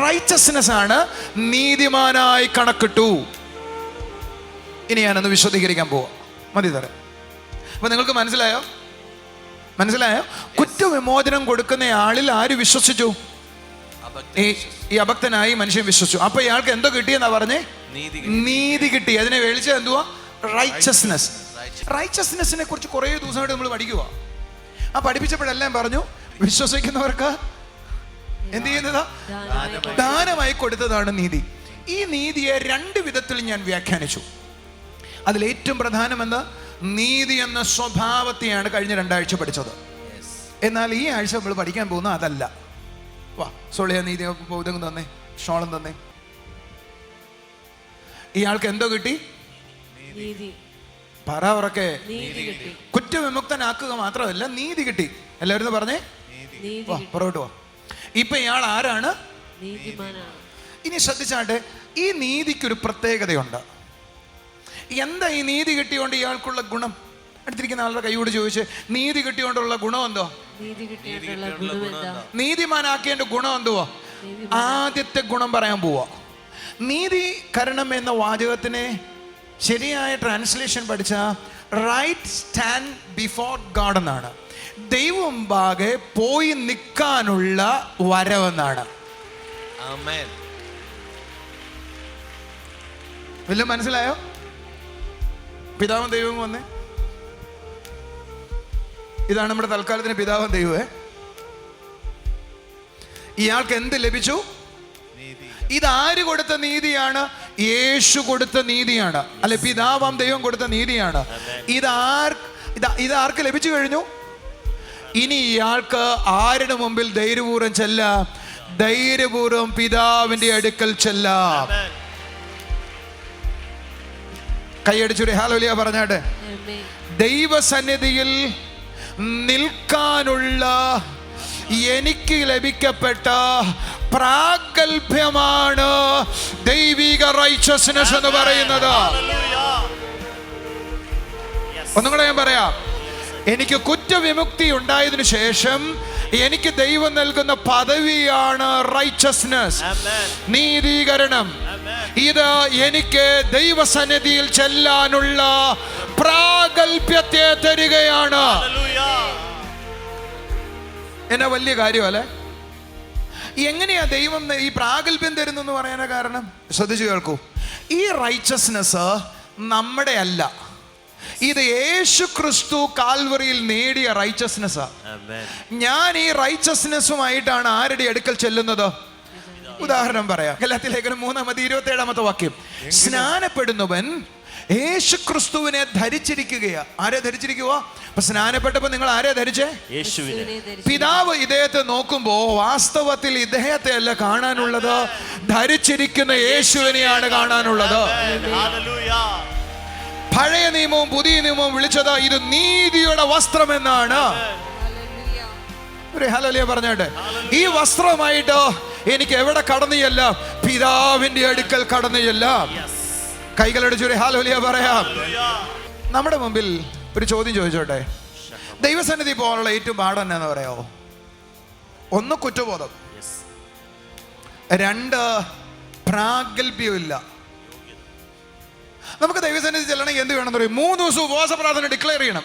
റൈച്ചസ്നെസ് ആണ്. നീതിമാനായി കണക്കിട്ടു. ഇനി ഞാനൊന്ന് വിശദീകരിക്കാൻ പോവാം. മതി തരാം. അപ്പൊ നിങ്ങൾക്ക് മനസ്സിലായോ? കുറ്റവിമോചനം കൊടുക്കുന്ന ആളിൽ ആര് വിശ്വസിച്ചു? ഈ അഭക്തനായി മനുഷ്യൻ വിശ്വസിച്ചു. അപ്പൊ ഇയാൾക്ക് എന്തോ കിട്ടിയെന്നാ പറഞ്ഞേ? നീതി കിട്ടി. അതിനെ വിളിച്ചത് എന്തുവാ? റൈച്ചസ്നെസ്. റൈച്ചസ്നെസ്സിനെ കുറിച്ച് കുറേ ദിവസമായിട്ട് നമ്മൾ പഠിക്കുക. ആ പഠിപ്പിച്ചപ്പോഴെല്ലാം പറഞ്ഞു വിശ്വസിക്കുന്നവർക്ക് എന്ത് ചെയ്യുന്നതാ? ദാനമായി കൊടുത്തതാണ് നീതി. ഈ നീതിയെ 2 വിധത്തിൽ ഞാൻ വ്യാഖ്യാനിച്ചു. അതിലേറ്റവും പ്രധാനമെന്ന് നീതി എന്ന സ്വഭാവത്തെയാണ് കഴിഞ്ഞ 2 ആഴ്ച പഠിച്ചത്. എന്നാൽ ഈ ആഴ്ച നമ്മൾ പഠിക്കാൻ പോകുന്ന അതല്ല. വാ സോളിയ, നീതി ബോധം തന്നെ, ഷോളം തന്നെ. ഇയാൾക്ക് എന്തോ കിട്ടി? പറ ഉറക്കെ. കുറ്റവിമുക്തനാക്കുക മാത്രമല്ല, നീതി കിട്ടി. എല്ലാവരും പറഞ്ഞേ, പുറകോട്ട് വാ. ഇപ്പൊ ഇയാൾ ആരാണ്? ഇനി ശ്രദ്ധിച്ചാട്ടെ, ഈ നീതിക്കൊരു പ്രത്യേകതയുണ്ട്. എന്താ ഈ നീതി കിട്ടിയോണ്ട് ഇയാൾക്കുള്ള ഗുണം? അടുത്തിരിക്കുന്ന ആളുടെ കൈയോട് ചോദിച്ച്, നീതി കിട്ടിയോണ്ടുള്ള ഗുണം എന്തോ? നീതിമാനാക്കിയതിന്റെ ഗുണം എന്തുവാ? ആദ്യത്തെ ഗുണം പറയാൻ പോവാ. നീതീകരണം എന്ന വാചകത്തിന് ശരിയായ ട്രാൻസ്ലേഷൻ പഠിച്ച റൈറ്റ് സ്റ്റാൻഡ് ബിഫോർ ഗാഡ് എന്നാണ്. ദൈവം മുമ്പാകെ പോയി നിൽക്കാനുള്ള വരവെന്നാണ്. വല്ലതും മനസ്സിലായോ? പിതാവും ദൈവവും വന്നേ. ഇതാണ് നമ്മുടെ തൽക്കാലത്തിന് പിതാവും ദൈവമേ. ഇയാൾക്ക് എന്ത് ലഭിച്ചു? ഇതാര് കൊടുത്ത നീതിയാണ്? യേശു കൊടുത്ത നീതിയാണ്. അല്ലെ, പിതാവാം ദൈവം കൊടുത്ത നീതിയാണ്. ഇതാർക്ക് ലഭിച്ചു കഴിഞ്ഞു? ഇനി ഇയാൾക്ക് ആരുടെ മുമ്പിൽ ധൈര്യപൂർവ്വം ചെല്ലാം? ധൈര്യപൂർവ്വം പിതാവിന്റെ അടുക്കൽ ചെല്ലാം. കൈയടിച്ചൊരു ഹല്ലേലൂയ പറഞ്ഞാട്ടെ. ദൈവസന്നിധിയിൽ നിൽക്കാനുള്ള എനിക്ക് ലഭിക്കപ്പെട്ട പ്രാഗൽഭ്യമാണ് ദൈവിക റൈച്ചസ്നെസ് എന്ന് പറയുന്നത്. ഒന്നും കൂടെ ഞാൻ പറയാം. എനിക്ക് കുറ്റവിമുക്തി ഉണ്ടായതിനു ശേഷം എനിക്ക് ദൈവം നൽകുന്ന പദവിയാണ് റൈച്ചസ്നെസ്, നീതീകരണം. ഇത് എനിക്ക് ദൈവസന്നിധിയിൽ ചെല്ലാനുള്ള പ്രാഗൽഭ്യത്തെ തരികയാണ്. എന്നാ വലിയ കാര്യമല്ലേ? എങ്ങനെയാ ദൈവം ഈ പ്രാഗൽഭ്യം തരുന്നെന്ന് പറയാനാ കാരണം? ശ്രദ്ധിച്ചു കേൾക്കൂ. ഈ റൈച്ചസ്നെസ് നമ്മുടെ അല്ല, ഇത് യേശു ക്രിസ്തു കാൽവറിയിൽ നേടിയ റൈച്ചസ്നെസ്സാ. ഞാൻ ഈ റൈച്ചസ്നെസ്സുമായിട്ടാണ് ആരുടെ അടുക്കൽ ചെല്ലുന്നത്? ഉദാഹരണം പറയാം. ഗലാത്യ ലേഖനം 3:27 വാക്യം. സ്നാനപ്പെടുന്നവൻ യേശു ക്രിസ്തുവിനെ ധരിച്ചിരിക്കുകയാ. ആരെ ധരിച്ചിരിക്കുക? അപ്പൊ സ്നാനപ്പെട്ടപ്പോ നിങ്ങൾ ആരെ ധരിച്ചേ? പിതാവ് ഇദ്ദേഹത്തെ നോക്കുമ്പോ വാസ്തവത്തിൽ ഇദ്ദേഹത്തെ അല്ല കാണാനുള്ളത്, ധരിച്ചിരിക്കുന്ന യേശുവിനെയാണ് കാണാനുള്ളത്. പഴയ നിയമവും പുതിയ നിയമവും വിളിച്ചത് ഇത് നീതിയുടെ വസ്ത്രം എന്നാണ്. ഒരു ഹല്ലേലൂയ പറഞ്ഞാട്ടെ. ഈ വസ്ത്രമായിട്ട് എനിക്ക് എവിടെ കടന്നു ചെല്ലാം? പിതാവിന്റെ അടുക്കൽ കടന്നു ചെല്ലാം. കൈകളടിച്ചൊരു ഹല്ലേലൂയ പറയാം. നമ്മുടെ മുമ്പിൽ ഒരു ചോദ്യം ചോദിച്ചോട്ടെ. ദൈവസന്നിധി പോകാനുള്ള ഏറ്റവും പാഠം എന്നാന്ന് പറയാമോ? ഒന്ന്, കുറ്റബോധം. 2, പ്രാഗൽഭ്യമില്ല. നമുക്ക് ദൈവസന്നിധി ചെല്ലണമെങ്കിൽ എന്ത് വേണമെന്ന് പറയും? 3 ദിവസം ഉപവാസ പ്രാർത്ഥന ഡിക്ലെയർ ചെയ്യണം.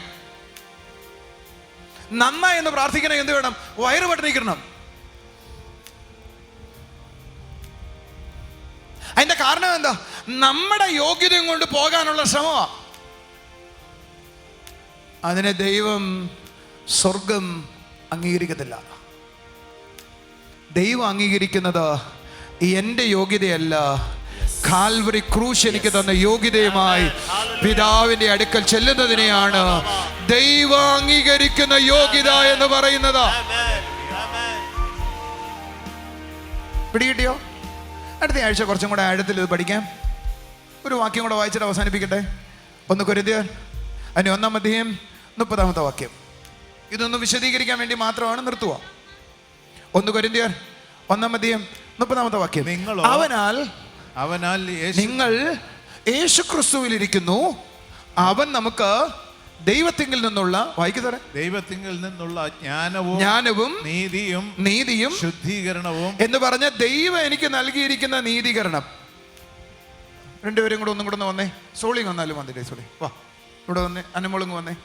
നന്നായി എന്ന് പ്രാർത്ഥിക്കണം. എന്ത് വേണം? വയറ് പട്ടിണിക്കണം. അതിന്റെ കാരണം എന്താ? നമ്മുടെ യോഗ്യതയും കൊണ്ട് പോകാനുള്ള ശ്രമമാണ്. അതിനെ ദൈവം സ്വർഗം അംഗീകരിക്കത്തില്ല. ദൈവം അംഗീകരിക്കുന്നത് എൻ്റെ യോഗ്യതയല്ല, കാൽവറി ക്രൂശ് എനിക്ക് തന്ന യോഗ്യതയുമായി പിതാവിന്റെ അടുക്കൽ ചെല്ലുന്നതിനെയാണ് ദൈവം അംഗീകരിക്കുന്ന യോഗ്യത എന്ന് പറയുന്നത്. പിടികിട്ടിയോ? അടുത്ത ആഴ്ച കുറച്ചും കൂടെ ആഴത്തിൽ ഇത് പഠിക്കാം. ഒരു വാക്യം കൂടെ വായിച്ചിട്ട് അവസാനിപ്പിക്കട്ടെ. 1 കൊരിന്ത്യർ 1:30 വാക്യം. ഇതൊന്ന് വിശദീകരിക്കാൻ വേണ്ടി മാത്രമാണ്. നിർത്തുക. 1 കൊരിന്ത്യർ 1:30 വാക്യം. അവനാൽ നിങ്ങൾ യേശുക്രിസ്തുവിലിരിക്കുന്നു, അവൻ നമുക്ക് ദൈവത്തിങ്കിൽ നിന്നുള്ള, വായിക്കുന്നവരെ, ദൈവത്തിങ്കിൽ നിന്നുള്ള ജ്ഞാനവും നീതിയും ശുദ്ധീകരണവും എന്ന് പറഞ്ഞ ദൈവം എനിക്ക് നൽകിയിരിക്കുന്ന നീതീകരണം. രണ്ടുപേരും കൂടെ ഒന്നും കൂടെ ഒന്ന് വന്നേ. സോളി വന്നാലും വന്നില്ലേ? സോളി വാ, ഇവിടെ വന്നേ. അനുമോളിങ് വന്നേ.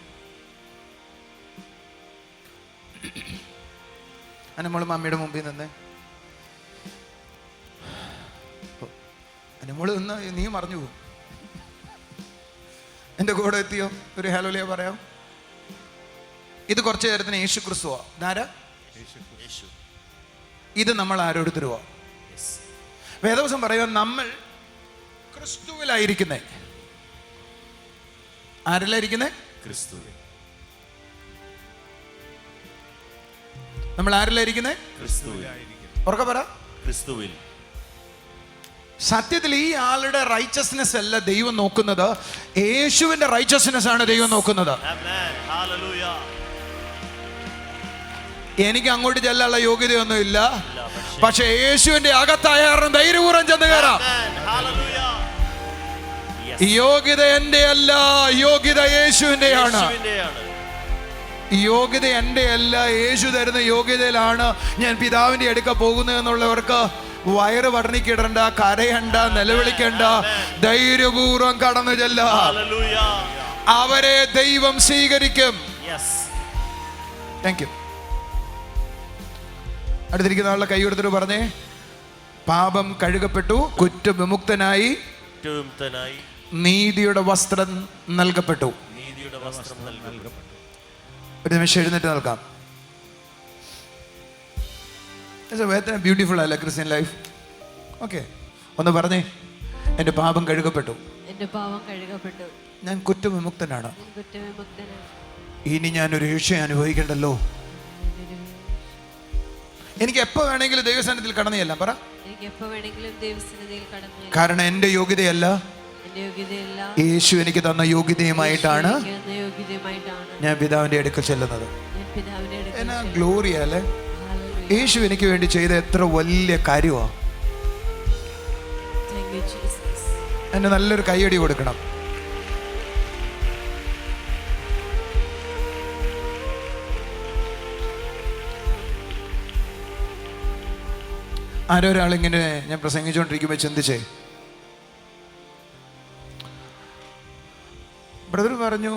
അനുമോളും അമ്മയുടെ മുമ്പിൽ നിന്നേ. അനുമോള് നിന്ന് നീ മറിഞ്ഞു പോകും. എൻ്റെ കൂടെ എത്തിയോ? ഒരു ഹല്ലേലൂയ പറയാം. ഇത് കുറച്ചു നേരത്തിന് യേശു ക്രിസ്തുവാ. ധാര ഇത് നമ്മൾ ആരോടുത്തരുവാ? വേദവസം പറയുക, നമ്മൾ ക്രിസ്തുവിലായിരിക്കുന്നേ. ആരിലായിരിക്കുന്നേ? ക്രിസ്തുവിൽ. നമ്മൾ ആരിലായിരിക്കുന്നേ? ക്രിസ്തുവിൽ. ഉറക്കെ പറ. ക്രിസ്തുവിൽ. സത്യത്തിൽ ഈ ആളുടെ റൈച്ചസ്നെസ് അല്ല ദൈവം നോക്കുന്നത്, യേശുവിന്റെ റൈച്ചസ്നെസ് ആണ് ദൈവം നോക്കുന്നത്. എനിക്ക് അങ്ങോട്ട് ചെല്ലാനുള്ള യോഗ്യതയൊന്നും ഇല്ല, പക്ഷെ യേശുവിന്റെ അകത്തായ ധൈര്യപൂർവ്വം ചെന്ന് കയറാം. യോഗ്യത എന്റെ അല്ല, യോഗ്യത യേശുവിന്റെയാണ്. യോഗ്യത എൻ്റെ അല്ല, യേശു തരുന്ന യോഗ്യതയിലാണ് ഞാൻ പിതാവിന്റെ അടുക്ക പോകുന്നത് എന്നുള്ളവർക്ക് വയറ് വർണ്ണിക്കിടണ്ട, കരയണ്ട, നിലവിളിക്കണ്ട, ധൈര്യപൂർവ്വം കടന്നു ചെല്ല. അവരെ ദൈവം സ്വീകരിക്കും. Thank you. അടുത്തിരിക്കുന്ന ആളുടെ കൈ കൊടുത്തിട്ട് പറഞ്ഞേ, പാപം കഴുകപ്പെട്ടു, കുറ്റവിമുക്തനായി, നീതിയുടെ വസ്ത്രം നൽകപ്പെട്ടു. ഒരു നിമിഷം എഴുന്നേറ്റ് നിൽക്കാം. ബ്യൂട്ടിഫുൾ അല്ല ക്രിസ്ത്യൻ ലൈഫ്? ഓക്കെ, ഒന്ന് പറഞ്ഞേ, എൻ്റെ പാപം കഴുകപ്പെട്ടു, ഞാൻ കുറ്റവിമുക്തനാണ്, ഇനി ഞാനൊരു രക്ഷ അനുഭവിക്കണ്ടല്ലോ. എനിക്ക് എപ്പോൾ വേണമെങ്കിലും ദൈവസന്നിധിയിൽ കടന്നു ചെല്ലാം. പറ. എനിക്ക് എപ്പോൾ വേണമെങ്കിലും ദൈവസന്നിധിയിൽ കടന്നു ചെല്ലാം. കാരണം എൻ്റെ യോഗ്യതയല്ല, എൻ്റെ യോഗ്യതയല്ല, യേശു എനിക്ക് തന്ന യോഗ്യതയുമായിട്ടാണ് എനിക്ക് തന്ന യോഗ്യതയുമായിട്ടാണ് ഞാൻ പിതാവിൻ്റെ അടുക്കൽ ചെല്ലുന്നത്. ഞാൻ പിതാവിന്റെ അടുക്കൽ എന്നാ ചെല്ലുന്നത്. ഗ്ലോറിയ അല്ലേ? ഹല്ലേലൂയ. യേശു എനിക്ക് വേണ്ടി ചെയ്ത എത്ര വലിയ കാര്യമാണ്. Thank you, Jesus. എന്നെ നല്ലൊരു കൈയടി കൊടുക്കണം. ആരോ ഒരാളിങ്ങനെ ഞാൻ പ്രസംഗിച്ചുകൊണ്ടിരിക്കുമ്പോൾ ചിന്തിച്ചേ, ബ്രദർ പറഞ്ഞു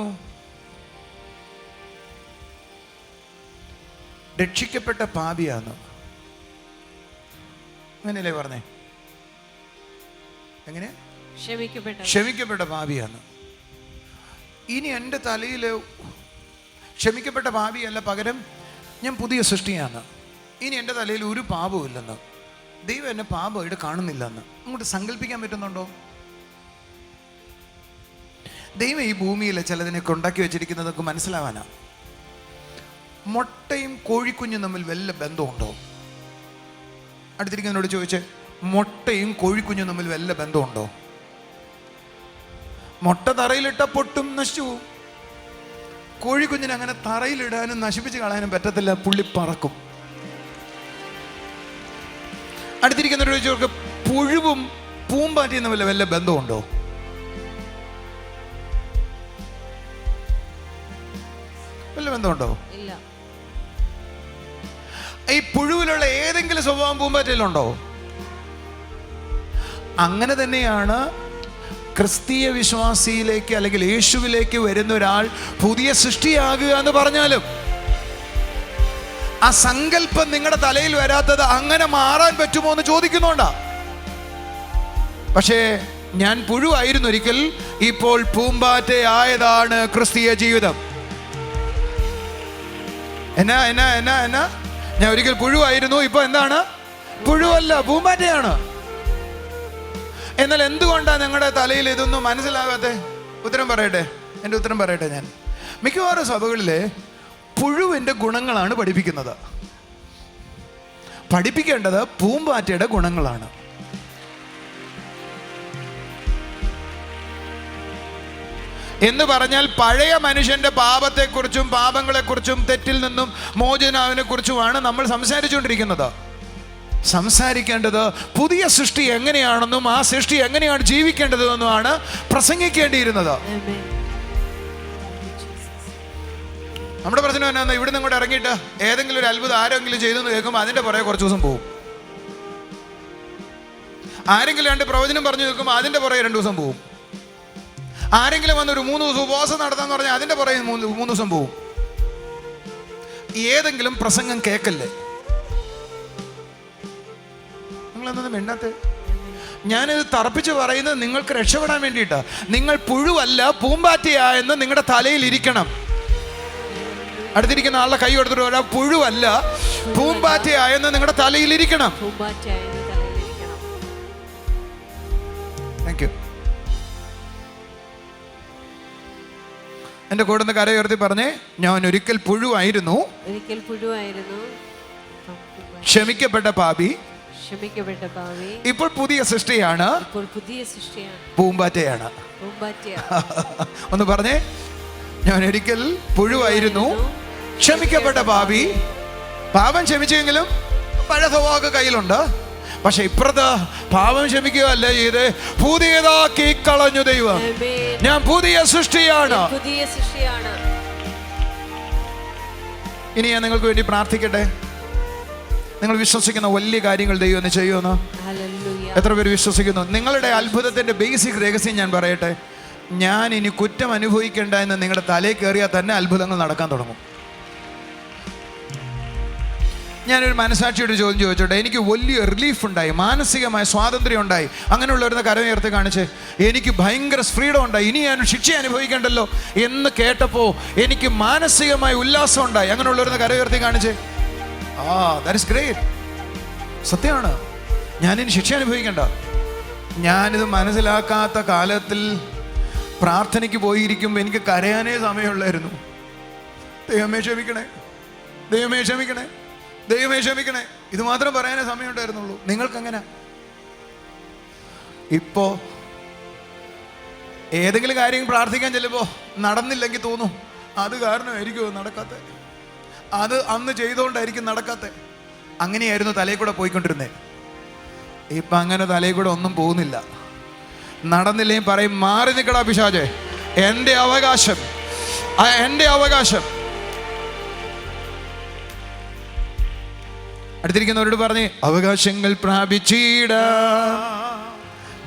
രക്ഷിക്കപ്പെട്ട പാപിയാന്ന്. അങ്ങനെയല്ലേ പറഞ്ഞേ? എങ്ങനെ? ക്ഷമിക്കപ്പെട്ട പാപിയാന്ന്. ഇനി എൻ്റെ തലയിൽ ക്ഷമിക്കപ്പെട്ട പാപിയല്ല, പകരം ഞാൻ പുതിയ സൃഷ്ടിയാണ്. ഇനി എൻ്റെ തലയിൽ ഒരു പാപവും ഇല്ലെന്ന്, ദൈവം എന്നെ പാപമായിട്ട് കാണുന്നില്ലെന്ന് അങ്ങോട്ട് സങ്കല്പിക്കാൻ പറ്റുന്നുണ്ടോ? ദൈവം ഈ ഭൂമിയിൽ ചിലതിനൊക്കെ ഉണ്ടാക്കി വെച്ചിരിക്കുന്നത് നമുക്ക് മനസ്സിലാവാനാ. മുട്ടയും കോഴിക്കുഞ്ഞും തമ്മിൽ വല്ല ബന്ധമുണ്ടോ? അടുത്തിരിക്കുന്നതിനോട് ചോദിച്ചേ, മുട്ടയും കോഴിക്കുഞ്ഞും തമ്മിൽ വല്ല ബന്ധമുണ്ടോ? മുട്ട തറയിലിട്ട പൊട്ടും നശിച്ചു പോവും. കോഴിക്കുഞ്ഞിനെ അങ്ങനെ തറയിലിടാനും നശിപ്പിച്ച് കളയാനും പറ്റത്തില്ല, പുള്ളി പറക്കും. അടുത്തിരിക്കുന്നവരോട് ചോദിച്ചവർക്ക് പുഴുവും പൂമ്പാറ്റയും തമ്മിൽ വല്ല ബന്ധമുണ്ടോ? വല്ല ബന്ധമുണ്ടോ? ഇല്ല. ഈ പുഴുവിലുള്ള ഏതെങ്കിലും സ്വഭാവം പൂമ്പാറ്റയിലുണ്ടോ? അങ്ങനെ തന്നെയാണ് ക്രിസ്തീയ വിശ്വാസിയിലേക്ക് അല്ലെങ്കിൽ യേശുവിലേക്ക് വരുന്ന ഒരാൾ പുതിയ സൃഷ്ടിയാകുക എന്ന് പറഞ്ഞാലും ആ സങ്കല്പം നിങ്ങളുടെ തലയിൽ വരാത്തത് അങ്ങനെ മാറാൻ പറ്റുമോ എന്ന് ചോദിക്കുന്നുണ്ടാ. പക്ഷേ ഞാൻ പുഴുവായിരുന്നു ഒരിക്കൽ, ഇപ്പോൾ പൂമ്പാറ്റയായതാണ് ക്രിസ്തീയ ജീവിതം. എന്നാ എന്നാ എന്നാ എന്നാ ഞാൻ ഒരിക്കൽ പുഴുവായിരുന്നു, ഇപ്പൊ എന്താണ്? പുഴുവല്ല, പൂമ്പാറ്റയാണ്. എന്നാൽ എന്തുകൊണ്ടാണ് ഞങ്ങളുടെ തലയിൽ ഇതൊന്നും മനസ്സിലാകാത്തെ? ഉത്തരം പറയട്ടെ, എൻ്റെ ഉത്തരം പറയട്ടെ. ഞാൻ മിക്കവാറും സഭകളിലെ പുഴുവിൻ്റെ ഗുണങ്ങളാണ് പഠിപ്പിക്കുന്നത്. പഠിപ്പിക്കേണ്ടത് പൂമ്പാറ്റയുടെ ഗുണങ്ങളാണ്. എന്ന് പറഞ്ഞാൽ പഴയ മനുഷ്യന്റെ പാപത്തെക്കുറിച്ചും പാപങ്ങളെക്കുറിച്ചും തെറ്റിൽ നിന്നും മോചനാവിനെ കുറിച്ചുമാണ് നമ്മൾ സംസാരിച്ചുകൊണ്ടിരിക്കുന്നത്. സംസാരിക്കേണ്ടത് പുതിയ സൃഷ്ടി എങ്ങനെയാണെന്നും ആ സൃഷ്ടി എങ്ങനെയാണ് ജീവിക്കേണ്ടതെന്നുമാണ് പ്രസംഗിക്കേണ്ടിയിരുന്നത്. നമ്മുടെ പ്രശ്നം എന്നാ, ഇവിടെ നിന്ന് ഇങ്ങോട്ട് ഇറങ്ങിയിട്ട് ഏതെങ്കിലും ഒരു അത്ഭുതം ആരെങ്കിലും ചെയ്തെന്ന് കേൾക്കുമ്പോൾ അതിന്റെ പുറകെ കുറച്ച് ദിവസം പോകും. ആരെങ്കിലും രണ്ട് പ്രവചനം പറഞ്ഞു കേൾക്കുമ്പോൾ അതിന്റെ പുറകെ 2 ദിവസം പോകും. ആരെങ്കിലും വന്നൊരു 3 ദിവസം ഉപവാസം നടത്താന്ന് പറഞ്ഞാൽ അതിന്റെ പുറകെ 3 ദിവസം പോകും. ഏതെങ്കിലും പ്രസംഗം കേൾക്കല്ലേ? നിങ്ങളെന്താ മിണ്ടാത്തെ? ഞാനിത് തറപ്പിച്ച് പറയുന്നത് നിങ്ങൾക്ക് രക്ഷപ്പെടാൻ വേണ്ടിയിട്ടാ. നിങ്ങൾ പുഴുവല്ല, പൂമ്പാറ്റയായെന്ന് നിങ്ങളുടെ തലയിൽ ഇരിക്കണം. അടുത്തിരിക്കുന്ന ആളുടെ കൈ കൊടുത്തിട്ട് പറയാം, പുഴുവല്ല, പൂമ്പാറ്റയായെന്ന് നിങ്ങളുടെ തലയിൽ ഇരിക്കണം. Thank you. എൻ്റെ കൂടെ നിന്ന് കരയുയർത്തി പറഞ്ഞേ, ഞാൻ ഒരിക്കൽ പുഴുവായിരുന്നു, ക്ഷമിക്കപ്പെട്ട പാപി, ഇപ്പോൾ പുതിയ സൃഷ്ടിയാണ്, പൂമ്പാറ്റയാണ്. ഒന്ന് പറഞ്ഞേ, ഞാൻ ഒരിക്കൽ പുഴുവായിരുന്നു, ക്ഷമിക്കപ്പെട്ട പാപി. പാപം ക്ഷമിച്ചെങ്കിലും പഴയ സ്വഭാവമൊക്കെ കയ്യിലുണ്ട്. പക്ഷെ ഇപ്പുറത്ത് പാപം ക്ഷമിക്കുകയല്ല ചെയ്ത് പുതിയതാക്കി കളഞ്ഞു ദൈവം. ഞാൻ പുതിയ സൃഷ്ടിയാണ്. ഇനി ഞാൻ നിങ്ങൾക്ക് വേണ്ടി പ്രാർത്ഥിക്കട്ടെ. നിങ്ങൾ വിശ്വസിക്കുന്ന വലിയ കാര്യങ്ങൾ ദൈവം ഒന്ന് ചെയ്യുമെന്ന് എത്ര പേര് വിശ്വസിക്കുന്നു? നിങ്ങളുടെ അത്ഭുതത്തിന്റെ ബേസിക് രഹസ്യം ഞാൻ പറയട്ടെ. ഞാൻ ഇനി കുറ്റം അനുഭവിക്കേണ്ട എന്ന് നിങ്ങളുടെ തലയിൽ കയറിയാൽ തന്നെ അത്ഭുതങ്ങൾ നടക്കാൻ തുടങ്ങും. ഞാനൊരു മനസാക്ഷിയുടെ ചോദ്യം ചോദിച്ചോട്ടെ. എനിക്ക് വലിയ റിലീഫ് ഉണ്ടായി, മാനസികമായ സ്വാതന്ത്ര്യം ഉണ്ടായി. അങ്ങനെയുള്ളവരുന്ന കരമുയർത്തി കാണിച്ച് എനിക്ക് ഭയങ്കര ഫ്രീഡം ഉണ്ടായി, ഇനി ഞാൻ ശിക്ഷ അനുഭവിക്കേണ്ടല്ലോ എന്ന് കേട്ടപ്പോൾ എനിക്ക് മാനസികമായ ഉല്ലാസം ഉണ്ടായി. അങ്ങനെയുള്ളവരുന്ന കരമുയർത്തി കാണിച്ച്. That is great. സത്യമാണ്, ഞാനിനി ശിക്ഷ അനുഭവിക്കേണ്ട. ഞാനിത് മനസ്സിലാക്കാത്ത കാലത്തിൽ പ്രാർത്ഥനയ്ക്ക് പോയിരിക്കുമ്പോൾ എനിക്ക് കരയാനേ സമയമുള്ളായിരുന്നു. ദൈവമേ ക്ഷമിക്കണേ, ദൈവമേ ക്ഷമിക്കണേ, ദൈവമേ ക്ഷമിക്കണേ. ഇത് മാത്രം പറയാനേ സമയമുണ്ടായിരുന്നുള്ളൂ. നിങ്ങൾക്കെങ്ങനെ? ഇപ്പോ ഏതെങ്കിലും കാര്യം പ്രാർത്ഥിക്കാൻ ചെല്ലുമ്പോൾ നടന്നില്ലെങ്കിൽ തോന്നും അത് കാരണമായിരിക്കുമോ നടക്കാത്ത, അത് അന്ന് ചെയ്തുകൊണ്ടായിരിക്കും നടക്കാത്ത. അങ്ങനെയായിരുന്നു തലയിൽ കൂടെ പോയിക്കൊണ്ടിരുന്നേ. ഇപ്പം അങ്ങനെ തലയിൽ കൂടെ ഒന്നും പോകുന്നില്ല. നടന്നില്ലെങ്കിൽ പറയും, മാറി നിൽക്കടാ പിശാചേ, എൻ്റെ അവകാശം, എൻ്റെ അവകാശം. അടുത്തിരിക്കുന്നവരോട് പറഞ്ഞ്, അവകാശങ്ങൾ പ്രാപിച്ചിട,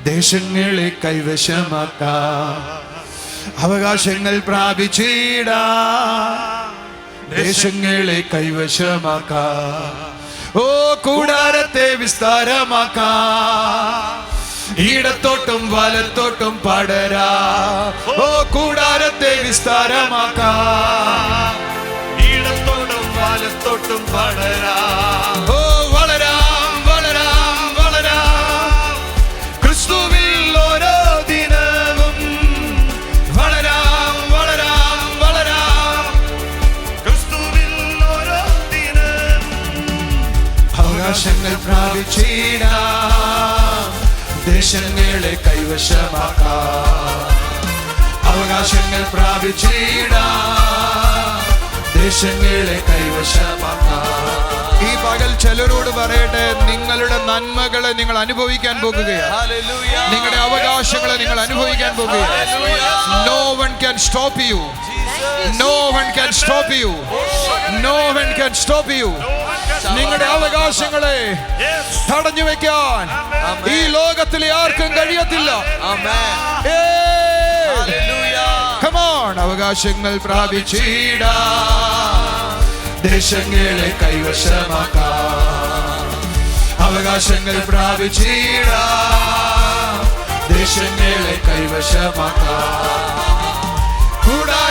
ദേശങ്ങളെ കൈവശമാക്കാം. അവകാശങ്ങൾ പ്രാപിച്ചിട, ദേശങ്ങളെ കൈവശമാക്കാം. ഓ കൂടാരത്തെ വിസ്താരമാക്കാം, ഇടത്തോട്ടും വലത്തോട്ടും പടരാ. ഓ കൂടാരത്തെ വിസ്താരമാക്കാം, ഇടത്തോട്ടും വലത്തോട്ടും പടരാ. ഓ വളരാം വളരാം വളരാം, ക്രിസ്തുവിൽ ഓരോ ദിനവും വളരാം വളരാം വളരാം, ക്രിസ്തുവിൽ ഓരോ ദിനം. അവകാശങ്ങൾ പ്രാപിച്ചിടാം, ദേശങ്ങളെ കൈവശമാക്കാം. അവകാശങ്ങൾ പ്രാപിച്ചിടാം, ദേശങ്ങളെ കൈവശമാക്കാം. ഈ പകൽ ചിലരോട് പറയട്ടെ, നിങ്ങളുടെ നന്മകളെ നിങ്ങൾ അനുഭവിക്കാൻ പോകുകയാണ്. നിങ്ങളുടെ അവകാശങ്ങളെ നിങ്ങൾ അനുഭവിക്കാൻ പോകുകയാണ്. No one can stop you. No one can stop you. No one can stop you. നിങ്ങളുടെ അവകാശങ്ങളെ തടഞ്ഞു വെക്കാൻ ഈ ലോകത്തിലെ ആർക്കും കഴിയത്തില്ല. Come on. അവകാശങ്ങൾ പ്രാപിച്ചിടാം, ദേശങ്ങളെ കൈവശമാക്കാം. അവകാശങ്ങൾ പ്രാപിച്ചിടാം, ദേശങ്ങളെ കൈവശമാക്കാം. കൂടാ